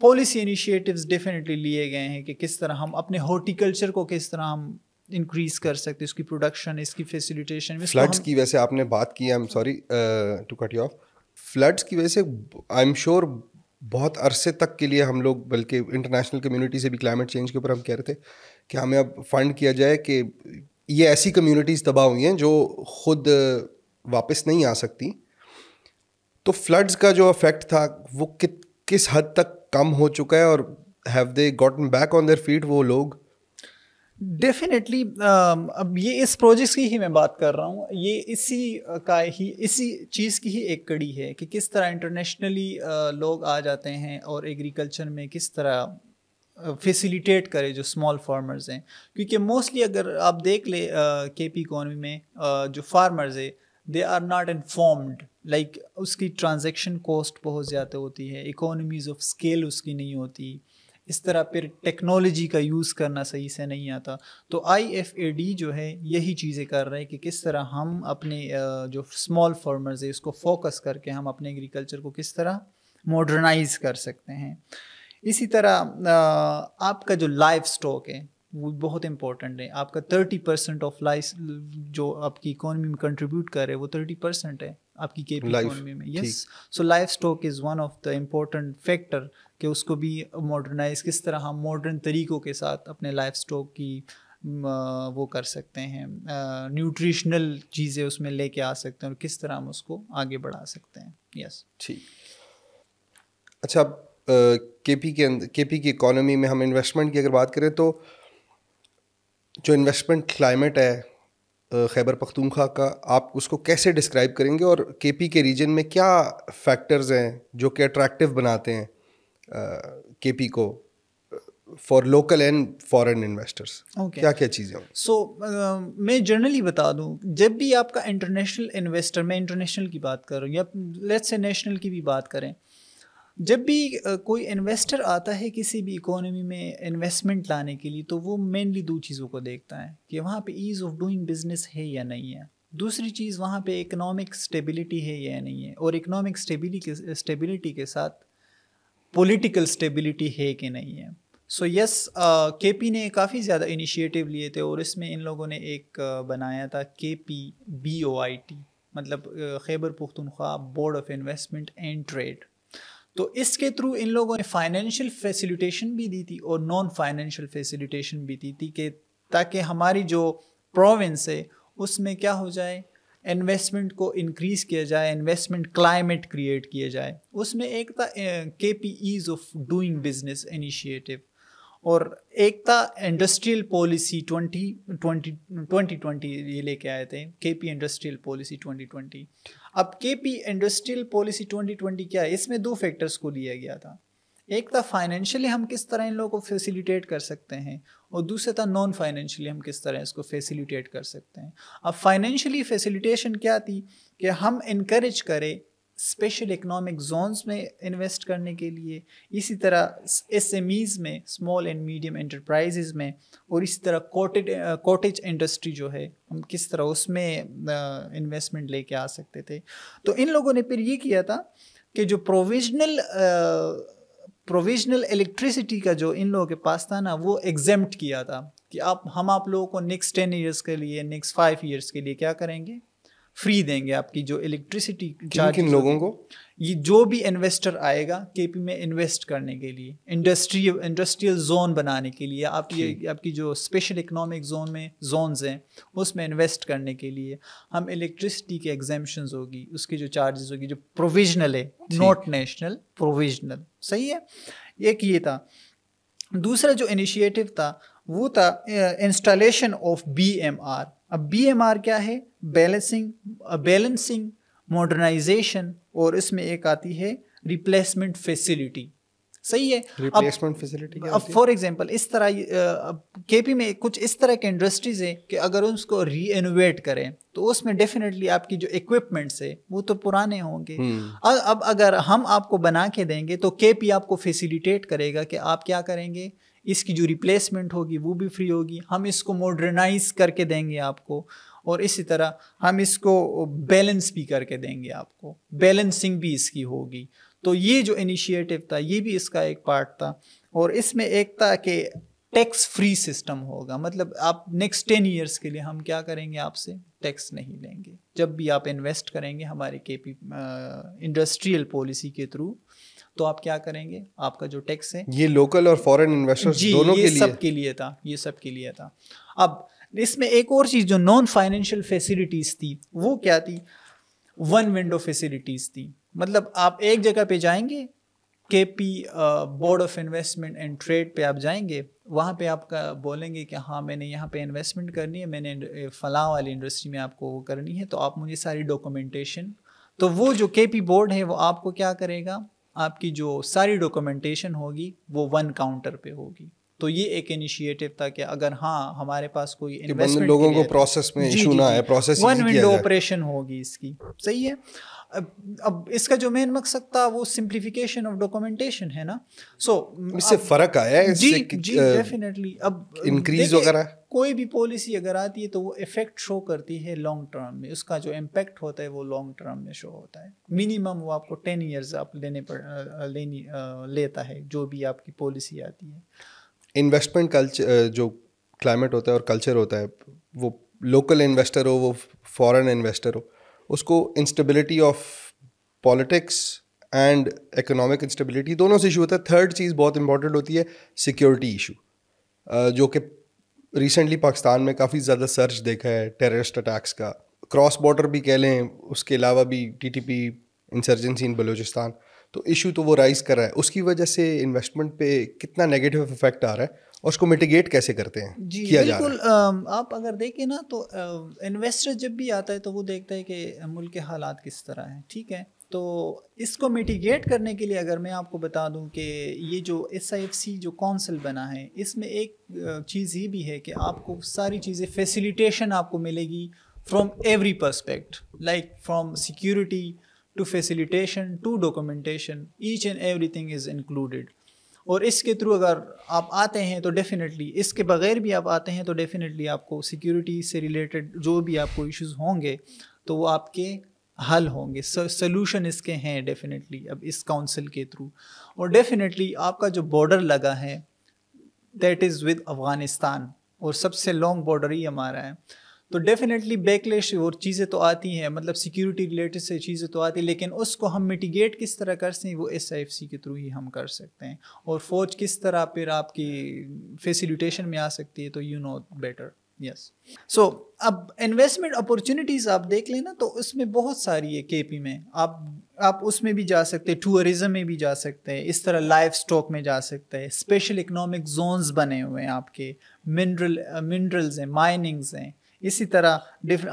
پالیسی انیشیٹیوز ڈیفینیٹلی لیے گئے ہیں کہ کس طرح ہم اپنے ہارٹیکلچر کو کس طرح ہم انکریز کر سکتے, اس کی پروڈکشن, اس کی فیسیلیٹیشن. فلڈس کی ویسے آپ نے بات کی, I am sorry to cut you off, floods کی وجہ سے آئی ایم شیور بہت عرصے تک کے لیے ہم لوگ, بلکہ انٹرنیشنل کمیونٹی سے بھی کلائمیٹ چینج کے اوپر ہم کہہ رہے تھے کہ ہمیں اب فنڈ کیا جائے کہ یہ ایسی کمیونٹیز تباہ ہوئی ہیں جو خود واپس نہیں آ سکتی. تو فلڈز کا جو افیکٹ تھا وہ کس حد تک کم ہو چکا ہے, اور have they gotten back on their feet وہ لوگ؟ ڈیفینیٹلی اب یہ اس پروجیکٹس کی ہی میں بات کر رہا ہوں, یہ اسی چیز کی ہی ایک کڑی ہے کہ کس طرح انٹرنیشنلی لوگ آ جاتے ہیں اور ایگریکلچر میں کس طرح فیسیلیٹیٹ کرے جو اسمال فارمرز ہیں. کیونکہ موسٹلی اگر آپ دیکھ لیں کے پی اکانومی میں جو فارمرز ہے they are not informed, like اس کی ٹرانزیکشن کاسٹ بہت زیادہ ہوتی ہے, اکانومیز آف اسکیل اس کی نہیں ہوتی, اس طرح پھر ٹیکنالوجی کا یوز کرنا صحیح سے نہیں آتا. تو IFAD جو ہے یہی چیزیں کر رہے ہیں کہ کس طرح ہم اپنے جو اسمال فارمرز ہے اس کو فوکس کر کے ہم اپنے ایگریکلچر کو کس طرح ماڈرنائز کر سکتے ہیں. اسی طرح آپ کا جو لائف اسٹاک ہے وہ بہت امپورٹنٹ ہے. آپ کا 30% آف لائف جو آپ کی اکانومی میں کنٹریبیوٹ کر رہے وہ 30% ہے آپ کی کے پی اکانومی میں. Yes, so livestock is one of the important factor کہ اس کو بھی ماڈرنائز کس طرح ہم ماڈرن طریقوں کے ساتھ اپنے لائف اسٹاک کی وہ کر سکتے ہیں, نیوٹریشنل چیزیں اس میں لے کے آ سکتے ہیں اور کس طرح ہم اس کو آگے بڑھا سکتے ہیں. یس ٹھیک. اچھا, کے پی کی اکانومی میں ہم انویسٹمنٹ کی اگر بات کریں تو جو انویسٹمنٹ کلائمیٹ ہے خیبر پختونخوا کا, آپ اس کو کیسے ڈسکرائب کریں گے, اور کے پی کے ریجن میں کیا فیکٹرز ہیں جو کہ اٹریکٹیو بناتے ہیں کے پی کو for local and foreign investors? کیا کیا چیزیں ہیں؟ سو میں جنرلی بتا دوں, جب بھی آپ کا انٹرنیشنل انویسٹر, میں انٹرنیشنل کی بات کر رہا ہوں یا لیٹس سے نیشنل کی بھی بات کریں, جب بھی کوئی انویسٹر آتا ہے کسی بھی اکانومی میں انویسٹمنٹ لانے کے لیے تو وہ مینلی دو چیزوں کو دیکھتا ہے کہ وہاں پہ ایز آف ڈوئنگ بزنس ہے یا نہیں ہے, دوسری چیز وہاں پہ اکنامک اسٹیبلٹی ہے یا نہیں ہے, اور اکنامک اسٹیبلٹی کے ساتھ پولیٹیکل اسٹیبلٹی ہے کہ نہیں ہے. سو یس, کے پی نے کافی زیادہ انیشیٹو لیے تھے اور اس میں ان لوگوں نے ایک بنایا تھا KPBOIT, مطلب Khyber Pakhtunkhwa board of investment and trade. تو اس کے تھرو ان لوگوں نے فائنینشیل فیسیلیٹیشن بھی دی تھی اور نان فائنینشیل فیسیلیٹیشن بھی دی تھی کہ تاکہ ہماری جو پروونس ہے اس میں کیا ہو جائے, انویسٹمنٹ کو انکریز کیا جائے, انویسٹمنٹ کلائمیٹ کریٹ کیا جائے. اس میں ایک تھا KP as of doing business initiative, اور ایک تھا انڈسٹریل پالیسی 2020 یہ لے کے آئے تھے, KP انڈسٹریل پالیسی 2020. اب KP انڈسٹریل پالیسی 2020 کیا ہے, اس میں دو فیکٹرز کو لیا گیا تھا. ایک تھا فائنینشلی ہم کس طرح ان لوگوں کو فیسیلیٹیٹ کر سکتے ہیں, اور دوسرا تھا نان فائنینشلی ہم کس طرح اس کو فیسیلیٹیٹ کر سکتے ہیں. اب فائنینشلی فیسیلیٹیشن کیا تھی کہ ہم انکریج کریں اسپیشل اکنامک زونز میں انویسٹ کرنے کے لیے, اسی طرح SMEs میں, اسمال اینڈ میڈیم انٹرپرائزز میں, اور اسی طرح کوٹیج انڈسٹری جو ہے ہم کس طرح اس میں انویسٹمنٹ لے کے آ سکتے تھے. تو ان لوگوں نے پھر یہ کیا تھا کہ جو پروویژنل الیکٹریسٹی کا جو ان لوگوں کے پاس تھا نا, وہ ایگزمپٹ کیا تھا کہ ہم آپ لوگوں کو نیکسٹ 10 ایئرس کے لیے, نیکسٹ 5 ایئرس کے لیے کیا کریں گے, فری دیں گے آپ کی جو الیکٹریسٹی چارج. کن لوگوں کو؟ یہ جو بھی انویسٹر آئے گا کے پی میں انویسٹ کرنے کے لیے, انڈسٹریل زون بنانے کے لیے, آپ کی جو اسپیشل اکنامک زون میں زونز ہیں اس میں انویسٹ کرنے کے لیے ہم الیکٹریسٹی کے ایگزیمپشنز ہوگی, اس کی جو چارجز ہوگی جو پروویژنل ہے, ناٹ نیشنل, پروویژنل. صحیح ہے, ایک یہ تھا. دوسرا جو انیشیٹو تھا وہ تھا انسٹالیشن آف BMR. اب BMR کیا ہے, بیلنسنگ ماڈرنائزیشن, اور اس میں ایک آتی ہے ریپلیسمنٹ فیسیلٹی. صحیح ہے. ریپلیسمنٹ فیسیلٹی اب فار ایگزامپل اس طرح کے پی میں کچھ اس طرح کے انڈسٹریز ہیں کہ اگر اس کو ری انوویٹ کریں تو اس میں ڈیفینیٹلی آپ کی جو اکوپمنٹس ہے وہ تو پرانے ہوں گے. اب اگر ہم آپ کو بنا کے دیں گے تو کے پی آپ کو فیسیلیٹیٹ کرے گا کہ آپ کیا کریں گے, اس کی جو ریپلیسمنٹ ہوگی وہ بھی فری ہوگی, ہم اس کو ماڈرنائز کر کے دیں گے آپ کو, اور اسی طرح ہم اس کو بیلنس بھی کر کے دیں گے آپ کو, بیلنسنگ بھی اس کی ہوگی. تو یہ جو انیشیٹو تھا یہ بھی اس کا ایک پارٹ تھا. اور اس میں ایک تھا کہ ٹیکس فری سسٹم ہوگا. مطلب آپ نیکسٹ 10 ایئرس کے لیے ہم کیا کریں گے, آپ سے ٹیکس نہیں لیں گے. جب بھی آپ انویسٹ کریں گے ہمارے کے پی انڈسٹریل پالیسی کے تھرو, تو آپ کیا کریں گے, آپ کا جو ٹیکس ہے, یہ لوکل اور فارن انویسٹرز دونوں کے لیے, سب کے لیے تھا, یہ سب کے لیے تھا. اب اس میں ایک اور چیز جو نان فائنینشیل فیسلٹیز تھی وہ کیا تھی, ون ونڈو فیسلٹیز تھی. مطلب آپ ایک جگہ پہ جائیں گے, K P board of investment and trade پہ آپ جائیں گے, وہاں پہ آپ کا بولیں گے کہ ہاں میں نے یہاں پہ انویسٹمنٹ کرنی ہے, میں نے فلاں والی انڈسٹری میں آپ کو وہ کرنی ہے, تو آپ مجھے ساری ڈاکومنٹیشن, تو وہ جو کے پی بورڈ ہے وہ آپ کو کیا کرے گا, آپ کی جو ساری ڈاکومنٹیشن ہوگی وہ ون کاؤنٹر پہ ہوگی. تو یہ ایک انیشیٹو تھا کہ اگر ہاں ہمارے پاس کوئی انویسٹمنٹ لوگوں کو پروسیس میں ایشو نہ ہے, پروسیس ون ونڈو آپریشن ہوگی اس کی. صحیح ہے. اب اس کا جو مین مقصد تھا وہ سمپلیفیکیشن آف ڈاکومنٹیشن ہے نا. سو اس سے فرق آیا ہے, جی ڈیفینیٹلی. اب انکریز وغیرہ کوئی بھی پالیسی اگر آتی ہے تو وہ افیکٹ شو کرتی ہے لانگ ٹرم میں, اس کا جو امپیکٹ ہوتا ہے وہ لانگ ٹرم میں شو ہوتا ہے. منیمم وہ آپ کو 10 ایئرز آپ لیتا ہے جو بھی آپ کی پالیسی آتی ہے. انویسٹمنٹ کلچر جو کلائمیٹ ہوتا ہے اور کلچر ہوتا ہے, وہ لوکل انویسٹر ہو وہ فارن انویسٹر ہو, اس کو instability of politics and economic instability دونوں سے ایشو ہوتا ہے. تھرڈ چیز بہت امپورٹنٹ ہوتی ہے سیکیورٹی ایشو, جو کہ ریسنٹلی پاکستان میں کافی زیادہ سرچ دیکھا ہے ٹیررسٹ اٹیکس کا, کراس بارڈر بھی کہہ لیں, اس کے علاوہ بھی ٹی ٹی پی انسرجنسی ان بلوچستان, تو ایشو تو وہ رائز کر رہا ہے. اس کی وجہ سے انویسٹمنٹ پہ کتنا نیگیٹو افیکٹ آ رہا ہے اور اس کو میٹیگیٹ کیسے کرتے ہیں, جی کیا بالکل. آپ اگر دیکھیں نا تو انویسٹر جب بھی آتا ہے تو وہ دیکھتا ہے کہ ملک کے حالات کس طرح ہیں, ٹھیک ہے. تو اس کو میٹیگیٹ کرنے کے لیے اگر میں آپ کو بتا دوں کہ یہ جو SIFC جو کونسل بنا ہے, اس میں ایک چیز یہ بھی ہے کہ آپ کو ساری چیزیں فیسیلیٹیشن آپ کو ملے گی from every prospect, like from security to facilitation to documentation, each and everything is included. اور اس کے تھرو اگر آپ آتے ہیں تو ڈیفینیٹلی, اس کے بغیر بھی آپ آتے ہیں تو ڈیفینیٹلی آپ کو سیکیورٹی سے ریلیٹڈ جو بھی آپ کو ایشوز ہوں گے تو وہ آپ کے حل ہوں گے, سلوشن اس کے ہیں ڈیفینیٹلی اب اس کاؤنسل کے تھرو. اور ڈیفینیٹلی آپ کا جو بارڈر لگا ہے دیٹ از ود افغانستان, اور سب سے لانگ بارڈر ہی ہمارا ہے. تو ڈیفینیٹلی بیکلیش اور چیزیں تو آتی ہیں, مطلب سیکیورٹی ریلیٹڈ سے چیزیں تو آتی ہیں, لیکن اس کو ہم میٹیگیٹ کس طرح کر سکتے ہیں وہ SIFC کے تھرو ہی ہم کر سکتے ہیں. اور فوج کس طرح پھر آپ کی فیسیلیٹیشن میں آ سکتی ہے تو یو نو بیٹر. یس. سو اب انویسٹمنٹ اپورچونیٹیز آپ دیکھ لیں نا تو اس میں بہت ساری ہے کے پی میں. آپ اس میں بھی جا سکتے ہیں, ٹورزم میں بھی جا سکتے ہیں, اس طرح لائف اسٹاک میں جا سکتے ہیں, اسپیشل اکنامک زونز بنے ہوئے ہیں آپ کے, منرلز ہیں, مائننگز ہیں, اسی طرح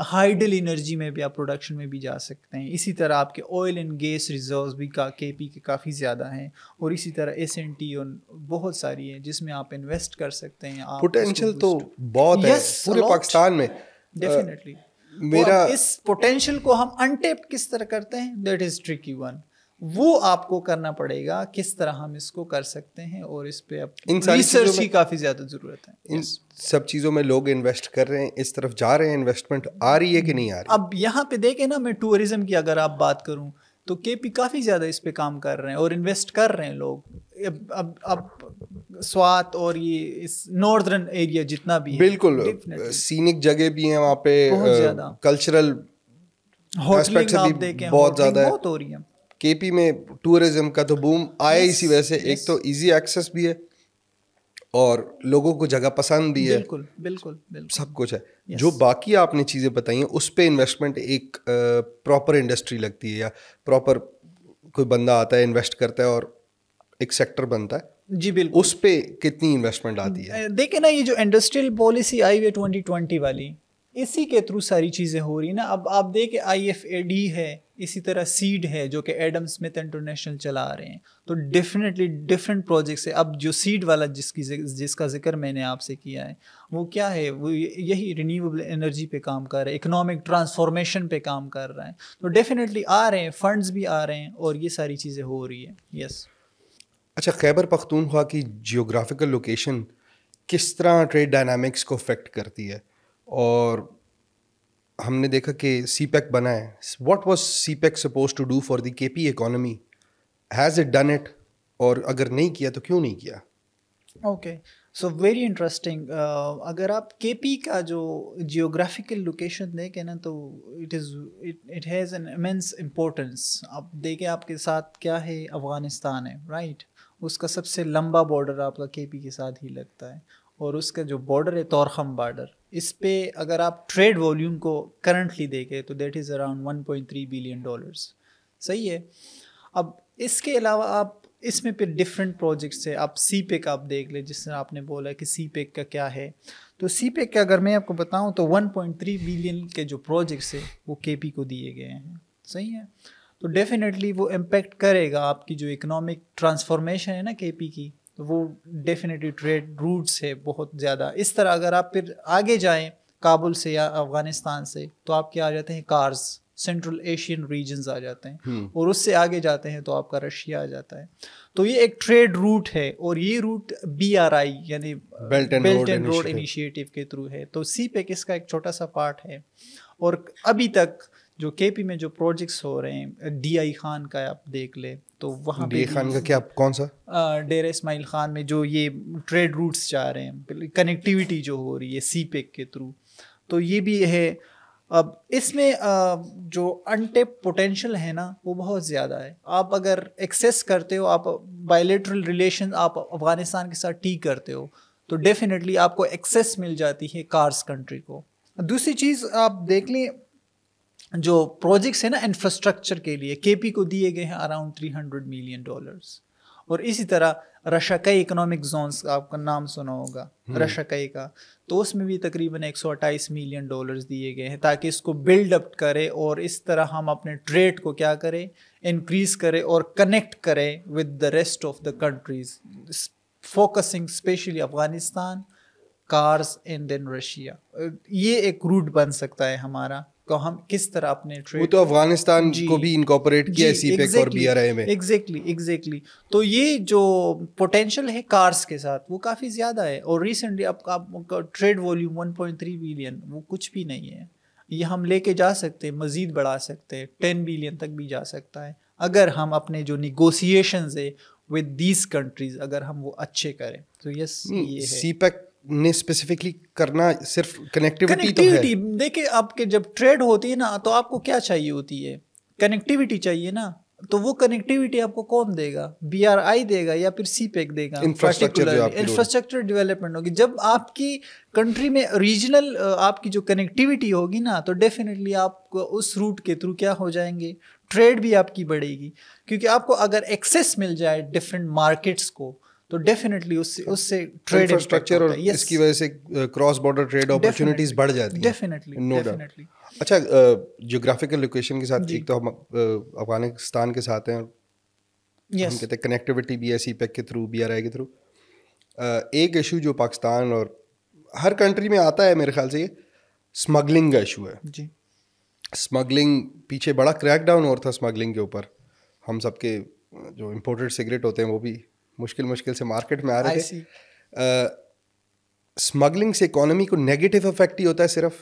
ہائیڈل انرجی میں بھی آپ پروڈکشن میں بھی جا سکتے ہیں. اسی طرح آپ کے آئل اینڈ گیس ریزروز بھی کے پی کے کافی زیادہ ہیں, اور اسی طرح SNT اور بہت ساری ہیں جس میں آپ انویسٹ کر سکتے ہیں. پوٹینشیل تو بہت ہے پورے پاکستان میں ڈیفینیٹلی. میرا اس پوٹینشیل کو ہم انٹیپڈ کس طرح کرتے ہیں, دیٹ از ٹرکی ون. وہ آپ کو کرنا پڑے گا کس طرح ہم اس کو کر سکتے ہیں, اور اس پہ اب ریسرچ کی کافی زیادہ ضرورت ہے. ان سب چیزوں میں لوگ انویسٹ کر رہے ہیں, اس طرف جا رہے ہیں, انویسٹمنٹ آ رہی ہے کہ نہیں آ رہی. اب یہاں پہ دیکھیں نا, میں ٹورزم کی اگر آپ بات کروں تو کے پی کافی زیادہ اس پہ کام کر رہے ہیں اور انویسٹ کر رہے ہیں لوگ. اب سوات اور یہ اس ناردرن ایریا جتنا بھی ہے, بالکل سینک جگہ بھی ہیں وہاں پہ, بہت زیادہ کلچرل ہوٹلنگ آپ دیکھیں بہت زیادہ بہت ہو رہی ہے. کے پی میں ٹورزم کا تو بوم آیا اسی وجہ سے, ایک تو ایزی ایکسیس بھی ہے اور لوگوں کو جگہ پسند بھی ہے, بالکل بالکل سب کچھ ہے. جو باقی آپ نے چیزیں بتائی ہیں اس پہ انویسٹمنٹ ایک پراپر انڈسٹری لگتی ہے, یا پراپر کوئی بندہ آتا ہے انویسٹ کرتا ہے اور ایک سیکٹر بنتا ہے. جی بالکل. اس پہ کتنی انویسٹمنٹ آتی ہے؟ دیکھیں نا, یہ جو انڈسٹریل پالیسی آئی ہوئی 2020 والی, اسی کے تھرو ساری چیزیں ہو رہی ہیں نا. اب آپ دیکھیں IFAD ہے, اسی طرح سیڈ ہے جو کہ ایڈم اسمتھ انٹرنیشنل چلا رہے ہیں, تو ڈیفینیٹلی ڈفرینٹ پروجیکٹس ہے. اب جو سیڈ والا جس کا ذکر میں نے آپ سے کیا ہے وہ کیا ہے, وہ یہی رینیویبل انرجی پہ کام کر رہے ہیں, اکنامک ٹرانسفارمیشن پہ کام کر رہے ہیں. تو ڈیفینیٹلی آ رہے ہیں, فنڈز بھی آ رہے ہیں, اور یہ ساری چیزیں ہو رہی ہیں. یس. اچھا, خیبر پختونخوا کی جیوگرافیکل لوکیشن کس طرح ٹریڈ ڈائنامکس کو افیکٹ کرتی ہے؟ اور ہم نے دیکھا کہ سی پیک بنا ہے. What was CPEC suppose to do for the K P economy? Has it done it? اور اگر نہیں کیا تو کیوں نہیں کیا؟ Okay, so very interesting. اگر آپ کے پی کا جو جیوگرافیکل لوکیشن دیکھیں نا تو it has an immense importance. آپ دیکھیں آپ کے ساتھ کیا ہے, افغانستان ہے رائٹ, اس کا سب سے لمبا بارڈر آپ کا کے پی کے ساتھ ہی لگتا ہے, اور اس کا جو بارڈر ہے طورخم بارڈر, اس پہ اگر آپ ٹریڈ والیوم کو کرنٹلی دیکھیں تو دیٹ از اراؤنڈ $1.3 بلین. صحیح ہے. اب اس کے علاوہ آپ اس میں پھر ڈفرینٹ پروجیکٹس ہے. آپ سی پیک آپ دیکھ لیں, جس طرح آپ نے بولا کہ سی پیک کا کیا ہے, تو سی پیک کا اگر میں آپ کو بتاؤں تو 1.3 بلین کے جو پروجیکٹس ہیں وہ کے پی کو دیے گئے ہیں. صحیح ہے. تو ڈیفینیٹلی وہ امپیکٹ کرے گا آپ کی جو اکنامک ٹرانسفارمیشن ہے نا کے پی کی, تو وہ ڈیفینیٹلی ٹریڈ روٹس ہے بہت زیادہ. اس طرح اگر آپ پھر آگے جائیں کابل سے یا افغانستان سے تو آپ کے آ جاتے ہیں کارز, سینٹرل ایشین ریجنز آ جاتے ہیں, اور اس سے آگے جاتے ہیں تو آپ کا رشیا آ جاتا ہے. تو یہ ایک ٹریڈ روٹ ہے, اور یہ روٹ BRI یعنی بیلٹ اینڈ روڈ انیشیٹو کے تھرو ہے. تو سی پیک اس کا ایک چھوٹا سا پارٹ ہے. اور ابھی تک جو کے پی میں جو پروجیکٹس ہو رہے ہیں, ڈی آئی خان کا آپ دیکھ لیں تو وہاں پہ خان کا کیا کون سا ڈیر اسماعیل خان میں جو یہ ٹریڈ روٹس جا رہے ہیں, کنیکٹیوٹی جو ہو رہی ہے سی پیک کے تھرو, تو یہ بھی ہے. اب اس میں جو انٹیپ پوٹینشیل ہے نا وہ بہت زیادہ ہے. آپ اگر ایکسیس کرتے ہو, آپ بائیلیٹرل ریلیشن آپ افغانستان کے ساتھ ٹی کرتے ہو تو ڈیفینیٹلی آپ کو ایکسیس مل جاتی ہے کارز کنٹری کو. دوسری چیز آپ دیکھ لیں جو پروجیکٹس ہیں نا انفراسٹرکچر کے لیے کے پی کو دیے گئے ہیں اراؤنڈ $300 ملین. اور اسی طرح رشکائی اکنامک زونس آپ کا نام سنا ہوگا رشکائی کا, تو اس میں بھی تقریباً $128 ملین دیے گئے ہیں تاکہ اس کو بلڈ اپ کرے, اور اس طرح ہم اپنے ٹریڈ کو کیا کریں, انکریز کرے اور کنیکٹ کرے with the rest of the countries, focusing especially Afghanistan, cars and then Russia. یہ ایک روٹ بن سکتا ہے ہمارا کہ ہم کس طرح اپنے ٹریڈ, وہ تو افغانستان کو بھی انکارپوریٹ کیا سی پیک اور BRI میں. ایگزیکٹلی. تو یہ جو پوٹینشیل ہے کارز کے ساتھ وہ کافی زیادہ ہے, اور ریسنٹلی آپ کا ٹریڈ والیوم 1.3 بلین وہ کچھ بھی نہیں ہے. یہ ہم لے کے جا سکتے ہیں, مزید بڑھا سکتے ہیں, 10 بلین تک بھی جا سکتا ہے اگر ہم اپنے جو نیگوسیشنز ہے ود دیز کنٹریز اگر ہم وہ اچھے کریں. تو یس یہ ہے سی پیک نے اسپیسیفکلی کرنا صرف کنیکٹیوٹی تو ہے. دیکھیں آپ کے جب ٹریڈ ہوتی ہے نا تو آپ کو کیا چاہیے ہوتی ہے, کنیکٹیوٹی چاہیے نا. تو وہ کنیکٹیوٹی آپ کو کون دے گا, BRI دے گا یا پھر سی پیک دے گا. انفراسٹرکچر ڈیولپمنٹ ہوگی. جب آپ کی کنٹری میں ریجنل آپ کی جو کنیکٹیوٹی ہوگی نا تو ڈیفینیٹلی آپ کو اس روٹ کے تھرو کیا ہو جائیں گے, ٹریڈ بھی آپ کی بڑھے گی, کیونکہ آپ کو اگر ایکسیس مل جائے ڈفرینٹ مارکیٹس کو تو ڈیفینیٹلی اس سے ٹریڈ انفراسٹرکچر اور اس کی وجہ سے کراس بارڈر ٹریڈ اپرچونیٹیز بڑھ جاتی ہیں. ڈیفینیٹلی. اچھا, جیوگرافیکل لوکیشن کے ساتھ ایک تو ہم افغانستان کے ساتھ ہیں, ہم کہتے ہیں کنیکٹیوٹی بھی ہے سی پیک کے تھرو, BRI کے تھرو. ایک ایشو جو پاکستان اور ہر کنٹری میں آتا ہے میرے خیال سے, یہ اسمگلنگ کا ایشو ہے. جی, اسمگلنگ پیچھے بڑا کریک ڈاؤن ہو رہا تھا اسمگلنگ کے اوپر. ہم سب کے جو امپورٹڈ سگریٹ ہوتے ہیں وہ بھی مشکل سے مارکیٹ میں آ رہے تھے. اسمگلنگ سے اکانومی کو نیگیٹو افیکٹ ہی ہوتا ہے صرف,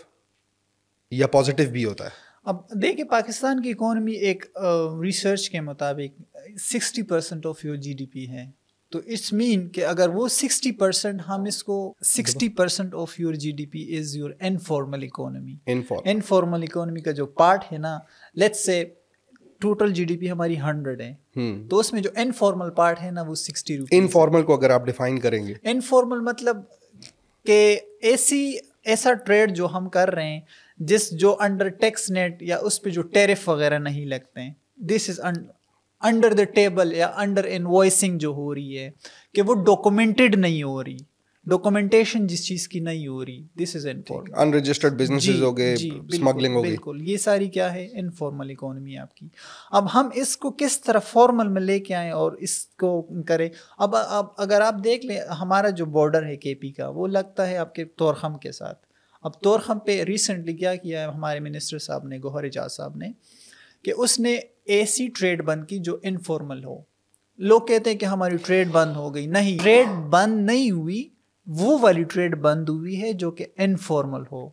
یا پازیٹیو بھی ہوتا ہے؟ اب دیکھیں پاکستان کی اکانومی ایک ریسرچ کے مطابق 60% آف یور GDP ہے. تو اٹس مین کہ اگر وہ 60% ہم اس کو 60% of your GDP is your informal economy. Informal economy کا جو پارٹ ہے نا, لیٹس سے ٹوٹل GDP ہماری 100 ہے, تو اس میں جو انفارمل پارٹ ہے نا وہ 60 روپیز. انفارمل کو اگر آپ ڈیفائن کریں گے, انفارمل مطلب کہ ایسا ٹریڈ جو ہم کر رہے ہیں جو انڈر ٹیکس نیٹ یا اس پہ جو ٹیرف وغیرہ نہیں لگتے ہیں, دس از انڈر دا ٹیبل یا انڈر انوائسنگ جو ہو رہی ہے کہ وہ ڈاکومنٹڈ نہیں ہو رہی, ڈاکومنٹیشن جس چیز کی نہیں ہو رہی, دس از انفارمل. انرجسٹرڈ بزنسز ہو گئے, اسمگلنگ ہو گئی, بالکل یہ ساری کیا ہے انفارمل اکانومی آپ کی. اب ہم اس کو کس طرح فارمل میں لے کے آئیں اور اس کو کریں. اب اگر آپ دیکھ لیں ہمارا جو بارڈر ہے کے پی کا وہ لگتا ہے آپ کے طورخم کے ساتھ. اب طورخم پہ ریسنٹلی کیا کیا ہے ہمارے منسٹر صاحب نے, گوہر اعجاز صاحب نے, کہ اس نے ایسی ٹریڈ بند کی جو انفارمل ہو. لوگ کہتے ہیں کہ ہماری ٹریڈ بند ہو گئی, نہیں, ٹریڈ بند نہیں ہوئی, وہ والی ٹریڈ بند ہوئی ہے جو کہ انفارمل ہو.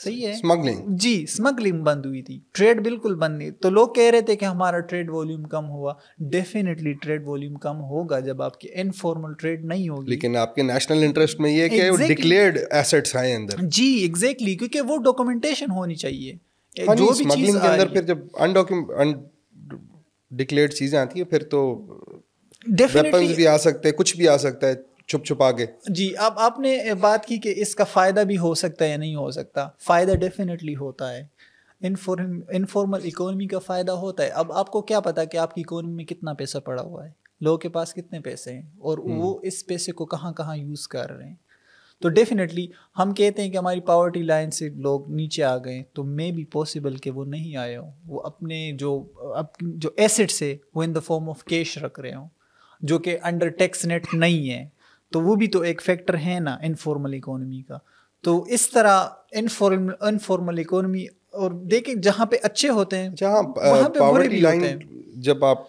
صحیح ہے. اسمگلنگ جی اسمگلنگ بند ہوئی تھی, ٹریڈ بالکل بند نہیں. تو لوگ کہہ رہے تھے کہ ہمارا ٹریڈ والیوم کم ہوا. ڈیفینیٹلی ٹریڈ والیوم کم ہوگا جب آپ کی انفارمل ٹریڈ نہیں ہوگی. لیکن آپ کے نیشنل انٹرسٹ میں یہ کہ ڈکلیئرڈ ایسٹس ہیں اندر. جی ایگزیکٹلی, کیونکہ وہ ڈاکومنٹیشن ہونی چاہیے. جو بھی اسمگلنگ کے اندر پھر جب ڈکلیئرڈ چیزیں آتی ہیں پھر تو ویپنز بھی آ سکتے ہیں, کچھ بھی آ سکتا ہے چھپ چھپا کے. جی اب آپ نے بات کی کہ اس کا فائدہ بھی ہو سکتا ہے یا نہیں ہو سکتا. فائدہ ڈیفینیٹلی ہوتا ہے, انفارمل اکانومی کا فائدہ ہوتا ہے. اب آپ کو کیا پتا کہ آپ کی اکانومی میں کتنا پیسہ پڑا ہوا ہے, لوگوں کے پاس کتنے پیسے ہیں اور وہ اس پیسے کو کہاں کہاں یوز کر رہے ہیں. تو ڈیفینیٹلی ہم کہتے ہیں کہ ہماری پاورٹی لائن سے لوگ نیچے آ گئے, تو مے بی پاسبل کہ وہ نہیں آئے ہوں, وہ اپنے جو ایسٹس ہے وہ ان دا فارم آف کیش رکھ رہے ہوں, جو کہ انڈر ٹیکس نیٹ نہیں ہے. تو وہ بھی تو ایک فیکٹر ہے نا انفارمل اکانومی کا. تو اس طرح انفارمل اکانومی, اور دیکھیں جہاں پہ اچھے ہوتے ہیں جہاں وہاں پہ برے بھی ہوتے ہیں. جب آپ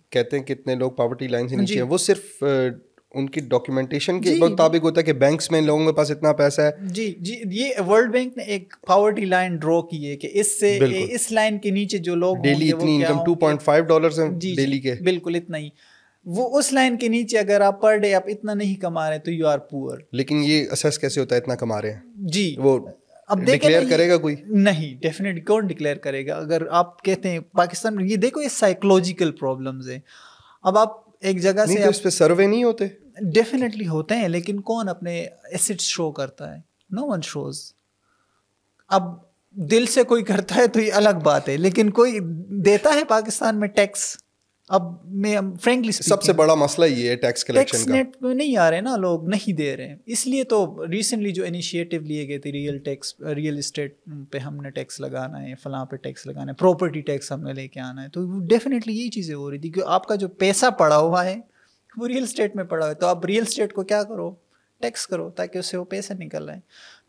کہتے ہیں کتنے لوگ پاورٹی لائن سے نیچے ہیں, وہ صرف ان کی ڈاکیومنٹیشن کے مطابق ہوتا ہے کہ بینکس میں لوگوں کے پاس اتنا پیسہ ہے. جی جی, یہ ورلڈ بینک نے ایک پاورٹی لائن ڈرا کی ہے کہ اس سے اس لائن کے نیچے جو لوگ ڈیلی اتنی انکم $2.5 ہیں ڈیلی کے, بالکل اتنا ہی. وہ اس لائن کے نیچے اگر آپ پر ڈے آپ اتنا نہیں کما رہے تو یو آر پور. لیکن یہ اسیس کیسے ہوتا ہے اتنا کما رہے ہیں؟ جی وہ اب ڈکلیئر کرے گا کوئی؟ نہیں, ڈیفینیٹلی کون ڈکلیئر کرے گا. اگر آپ کہتے ہیں پاکستان میں, یہ دیکھو یہ سائیکولوجیکل پرابلمز ہیں. اب آپ ایک جگہ سے, تو اس پہ سروے نہیں ہوتے؟ ڈیفینیٹلی ہوتے ہیں, لیکن کون اپنے ایسٹس شو کرتا ہے؟ نو ون شوز. اب دل سے کوئی کرتا ہے تو یہ الگ بات ہے, لیکن کوئی دیتا ہے پاکستان میں ٹیکس؟ اب میں فرینکلی سب سے بڑا مسئلہ یہ ہے ٹیکس کلیکشن کا. نیٹ میں نہیں آ رہے نا لوگ, نہیں دے رہے ہیں. اس لیے تو ریسنٹلی جو انیشیٹو لیے گئے تھے, ریئل اسٹیٹ پہ ہم نے ٹیکس لگانا ہے, فلاں پہ ٹیکس لگانا ہے, پراپرٹی ٹیکس ہم نے لے کے آنا ہے, تو ڈیفینیٹلی یہی چیزیں ہو رہی تھی کہ آپ کا جو پیسہ پڑا ہوا ہے وہ ریئل اسٹیٹ میں پڑا ہوا ہے, تو آپ ریئل اسٹیٹ کو کیا کرو, ٹیکس کرو, تاکہ اس سے وہ پیسے نکل رہے ہیں.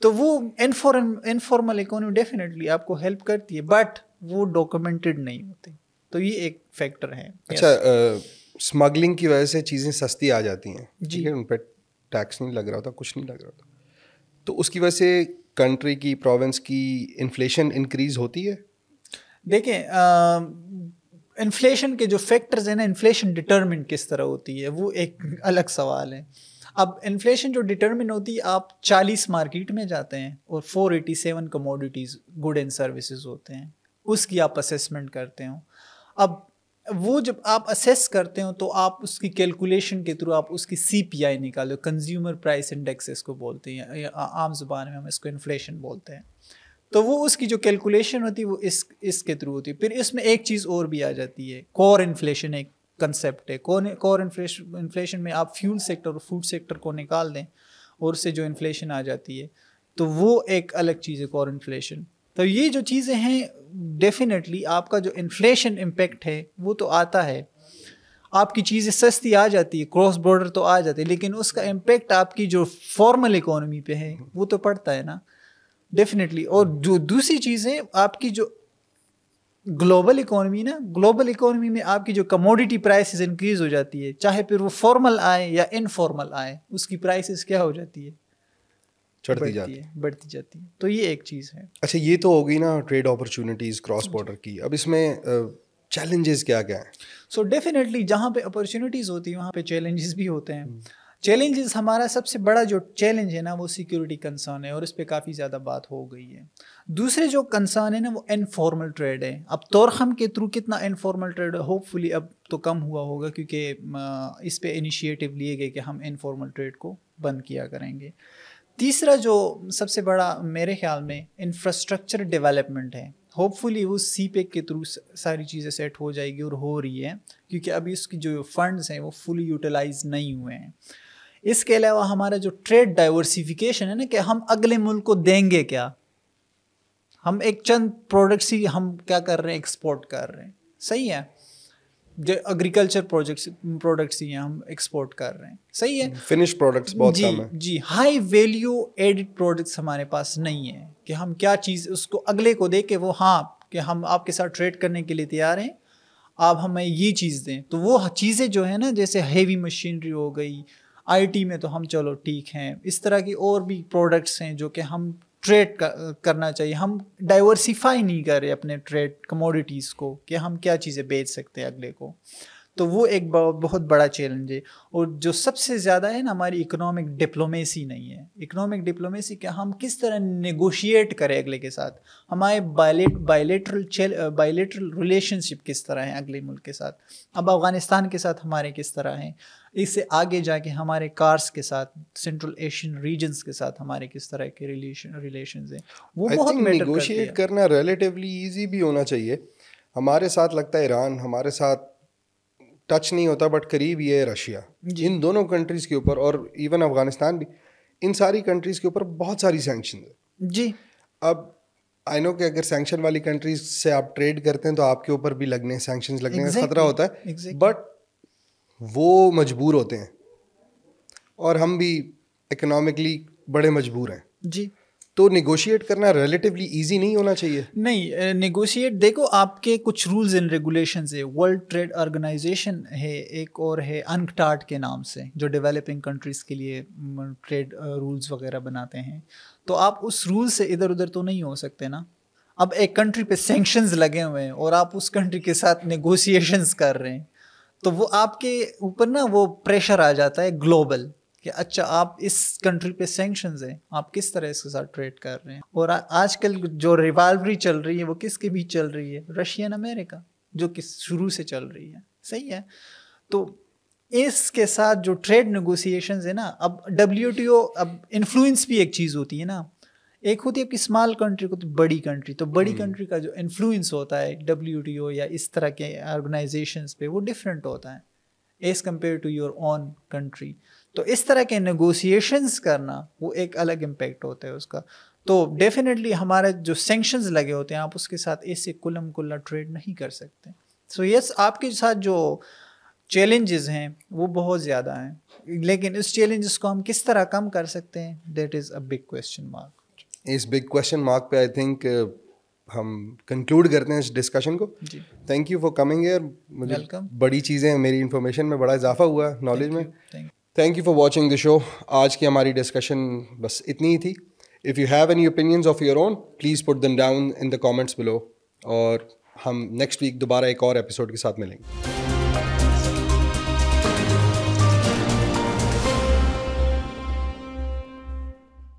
تو وہ انفارمل اکانومی ڈیفینیٹلی آپ کو ہیلپ کرتی ہے, بٹ وہ ڈاکومنٹڈ نہیں ہوتے. تو یہ ایک فیکٹر ہے. اچھا, اسمگلنگ کی وجہ سے چیزیں سستی آ جاتی ہیں, ٹھیک ہے, ان پہ ٹیکس نہیں لگ رہا ہوتا, کچھ نہیں لگ رہا ہوتا, تو اس کی وجہ سے کنٹری کی, پروونس کی انفلیشن انکریز ہوتی ہے. دیکھیں انفلیشن کے جو فیکٹرز ہیں نا, انفلیشن ڈٹرمن کس طرح ہوتی ہے وہ ایک الگ سوال ہے. اب انفلیشن جو ڈٹرمن ہوتی ہے, آپ 40 مارکیٹ میں جاتے ہیں اور 487 کموڈیٹیز گڈ اینڈ سروسز ہوتے ہیں, اس کی آپ اسیسمنٹ کرتے ہو. اب وہ جب آپ اسیس کرتے ہو تو آپ اس کی کیلکولیشن کے تھرو آپ اس کی سی پی آئی نکالو, کنزیومر پرائس انڈیکس اس کو بولتے ہیں, عام زبان میں ہم اس کو انفلیشن بولتے ہیں. تو وہ اس کی جو کیلکولیشن ہوتی ہے وہ اس کے تھرو ہوتی ہے. پھر اس میں ایک چیز اور بھی آ جاتی ہے, کور انفلیشن ایک کنسیپٹ ہے. کور انفلیشن میں آپ فیول سیکٹر اور فوڈ سیکٹر کو نکال دیں اور اس سے جو انفلیشن آ جاتی ہے, تو وہ ایک الگ چیز ہے کور انفلیشن. تو یہ جو چیزیں ہیں ڈیفینیٹلی آپ کا جو انفلیشن امپیکٹ ہے وہ تو آتا ہے, آپ کی چیزیں سستی آ جاتی ہے, کراس بارڈر تو آ جاتی ہے, لیکن اس کا امپیکٹ آپ کی جو فارمل اکانومی پہ ہے وہ تو پڑتا ہے نا ڈیفینیٹلی. اور جو دوسری چیزیں آپ کی جو گلوبل اکانومی نا, گلوبل اکانومی میں آپ کی جو کموڈیٹی پرائسز انکریز ہو جاتی ہے, چاہے پھر وہ فارمل آئے یا انفارمل آئے, اس کی پرائسز کیا ہو جاتی ہے, بڑھتی جاتی ہے. تو یہ ایک چیز ہے. اچھا, یہ تو ہوگی نا ٹریڈ اپرچونیٹیز کراس بارڈر کی. اب اس میں چیلنجز کیا کیا ہیں؟ سو ڈیفینیٹلی جہاں پہ اپرچونیٹیز ہوتی ہیں وہاں پہ چیلنجز بھی ہوتے ہیں. چیلنجز, ہمارا سب سے بڑا جو چیلنج ہے نا وہ سیکیورٹی کنسرن ہے, اور اس پہ کافی زیادہ بات ہو گئی ہے. دوسرے جو کنسرن ہے نا وہ انفارمل ٹریڈ ہے. اب طورخم کے تھرو کتنا انفارمل ٹریڈ ہے, ہوپ فلی اب تو کم ہوا ہوگا, کیونکہ اس پہ انیشیٹو لیے گئے کہ ہم انفارمل ٹریڈ کو بند کیا کریں گے. تیسرا جو سب سے بڑا میرے خیال میں انفراسٹرکچر ڈیولپمنٹ ہے. ہوپ فلی وہ سی پیک کے تھرو ساری چیزیں سیٹ ہو جائے گی, اور ہو رہی ہے, کیونکہ ابھی اس کی جو فنڈز ہیں وہ فلی یوٹیلائز نہیں ہوئے ہیں. اس کے علاوہ ہمارا جو ٹریڈ ڈائیورسیفیکیشن ہے نا, کہ ہم اگلے ملک کو دیں گے کیا, ہم ایک چند پروڈکٹس ہی ہم کیا کر رہے ہیں, ایکسپورٹ کر رہے ہیں. صحیح ہے, جو ایگریکلچر پروڈکٹس ہی ہیں ہم ایکسپورٹ کر رہے ہیں. صحیح ہے, فنش پروڈکٹس بہت کم ہیں. جی, ہائی ویلیو ایڈڈ پروڈکٹس ہمارے پاس نہیں ہیں کہ ہم کیا چیز اس کو اگلے کو دے کے وہ, ہاں کہ ہم آپ کے ساتھ ٹریڈ کرنے کے لیے تیار ہیں, آپ ہمیں یہ چیز دیں. تو وہ چیزیں جو ہیں نا, جیسے ہیوی مشینری ہو گئی, آئی ٹی میں تو ہم چلو ٹھیک ہیں, اس طرح کی اور بھی پروڈکٹس ہیں جو کہ ہم ٹریڈ کرنا چاہیے. ہم ڈائیورسیفائی نہیں کر رہے اپنے ٹریڈ کموڈیٹیز کو کہ ہم کیا چیزیں بیچ سکتے ہیں اگلے کو. تو وہ ایک بہت بڑا چیلنج ہے. اور جو سب سے زیادہ ہے نا ہماری اکنامک ڈپلومیسی نہیں ہے. اکنامک ڈپلومیسی کہ ہم کس طرح نیگوشیٹ کریں اگلے کے ساتھ, ہمارے بائیلیٹرل ریلیشن شپ کس طرح ہیں اگلے ملک کے ساتھ. اب افغانستان کے ساتھ ہمارے کس طرح ہیں, اس سے آگے جا کے ہمارے کارس کے ساتھ, سینٹرل ایشین ریجنس کے ساتھ ہمارے کس طرح کے ریلیشنز ہیں. وہ بہت میٹر کرتی ہے. نیگوشیٹ کرنا ریلیٹیولی ایزی بھی ہونا چاہیے. ہمارے ساتھ لگتا ہے ایران, ہمارے ساتھ ٹچ نہیں ہوتا بٹ قریب یہ ہے رشیا. ان دونوں کنٹریز کے اوپر, اور ایون افغانستان بھی, ان ساری کنٹریز کے اوپر بہت ساری سینکشنز ہیں. جی اب آئی نو کہ اگر سینکشن والی کنٹریز سے آپ ٹریڈ کرتے ہیں تو آپ کے اوپر بھی لگنے سینکشنز لگنے کا خطرہ ہوتا ہے, بٹ وہ مجبور ہوتے ہیں اور ہم بھی اکنامکلی بڑے مجبور ہیں. جی تو نیگوشیٹ کرنا ریلیٹیولی ایزی نہیں ہونا چاہیے. نہیں, نیگوشیٹ دیکھو آپ کے کچھ رولز اینڈ ریگولیشنز ہے. ورلڈ ٹریڈ آرگنائزیشن ہے ایک, اور ہے انکٹاڈ کے نام سے, جو ڈیولپنگ کنٹریز کے لیے ٹریڈ رولز وغیرہ بناتے ہیں. تو آپ اس رول سے ادھر ادھر تو نہیں ہو سکتے نا. اب ایک کنٹری پہ سینکشنز لگے ہوئے ہیں اور آپ اس کنٹری کے ساتھ نیگوسیشنز کر رہے ہیں, تو وہ آپ کے اوپر نا وہ پریشر آ جاتا ہے گلوبل کہ اچھا آپ اس کنٹری پہ سینکشنز ہیں, آپ کس طرح اس کے ساتھ ٹریڈ کر رہے ہیں. اور آج کل جو ریوالوری چل رہی ہے وہ کس کے بیچ چل رہی ہے, رشین امریکہ, جو کہ شروع سے چل رہی ہے. صحیح ہے. تو اس کے ساتھ جو ٹریڈ نیگوسیشنز ہے نا, اب WTO, اب انفلوئنس بھی ایک چیز ہوتی ہے نا. ایک ہوتی ہے کہ اسمال کنٹری کو, تو بڑی کنٹری, تو بڑی کنٹری کا جو انفلوئنس ہوتا ہے WTO یا اس طرح کے آرگنائزیشنز پہ, وہ ڈفرینٹ ہوتا ہے as compare to your own country. تو اس طرح کے نیگوسیشنز کرنا وہ ایک الگ امپیکٹ ہوتا ہے اس کا. تو ڈیفینیٹلی ہمارے جو سینکشنز لگے ہوتے ہیں, آپ اس کے ساتھ ایسے کلم کلا ٹریڈ نہیں کر سکتے. سو یس, آپ کے ساتھ جو چیلنجز ہیں وہ بہت زیادہ ہیں, لیکن اس چیلنجز کو ہم کس طرح کم کر سکتے ہیں, that is a big question mark. اس بگ کویسچن مارک پہ آئی تھنک ہم کنکلوڈ کرتے ہیں اس ڈسکشن کو. جی, thank you for coming here. مجھے بڑی چیزیں, میری انفارمیشن میں بڑا اضافہ ہوا, نالج میں. Thank you for watching the show. آج کی ہماری ڈسکشن بس اتنی ہی تھی. If you have any opinions of your own, please put them down in the comments below, اور ہم نیکسٹ ویک دوبارہ ایک اور ایپیسوڈ کے ساتھ ملیں گے.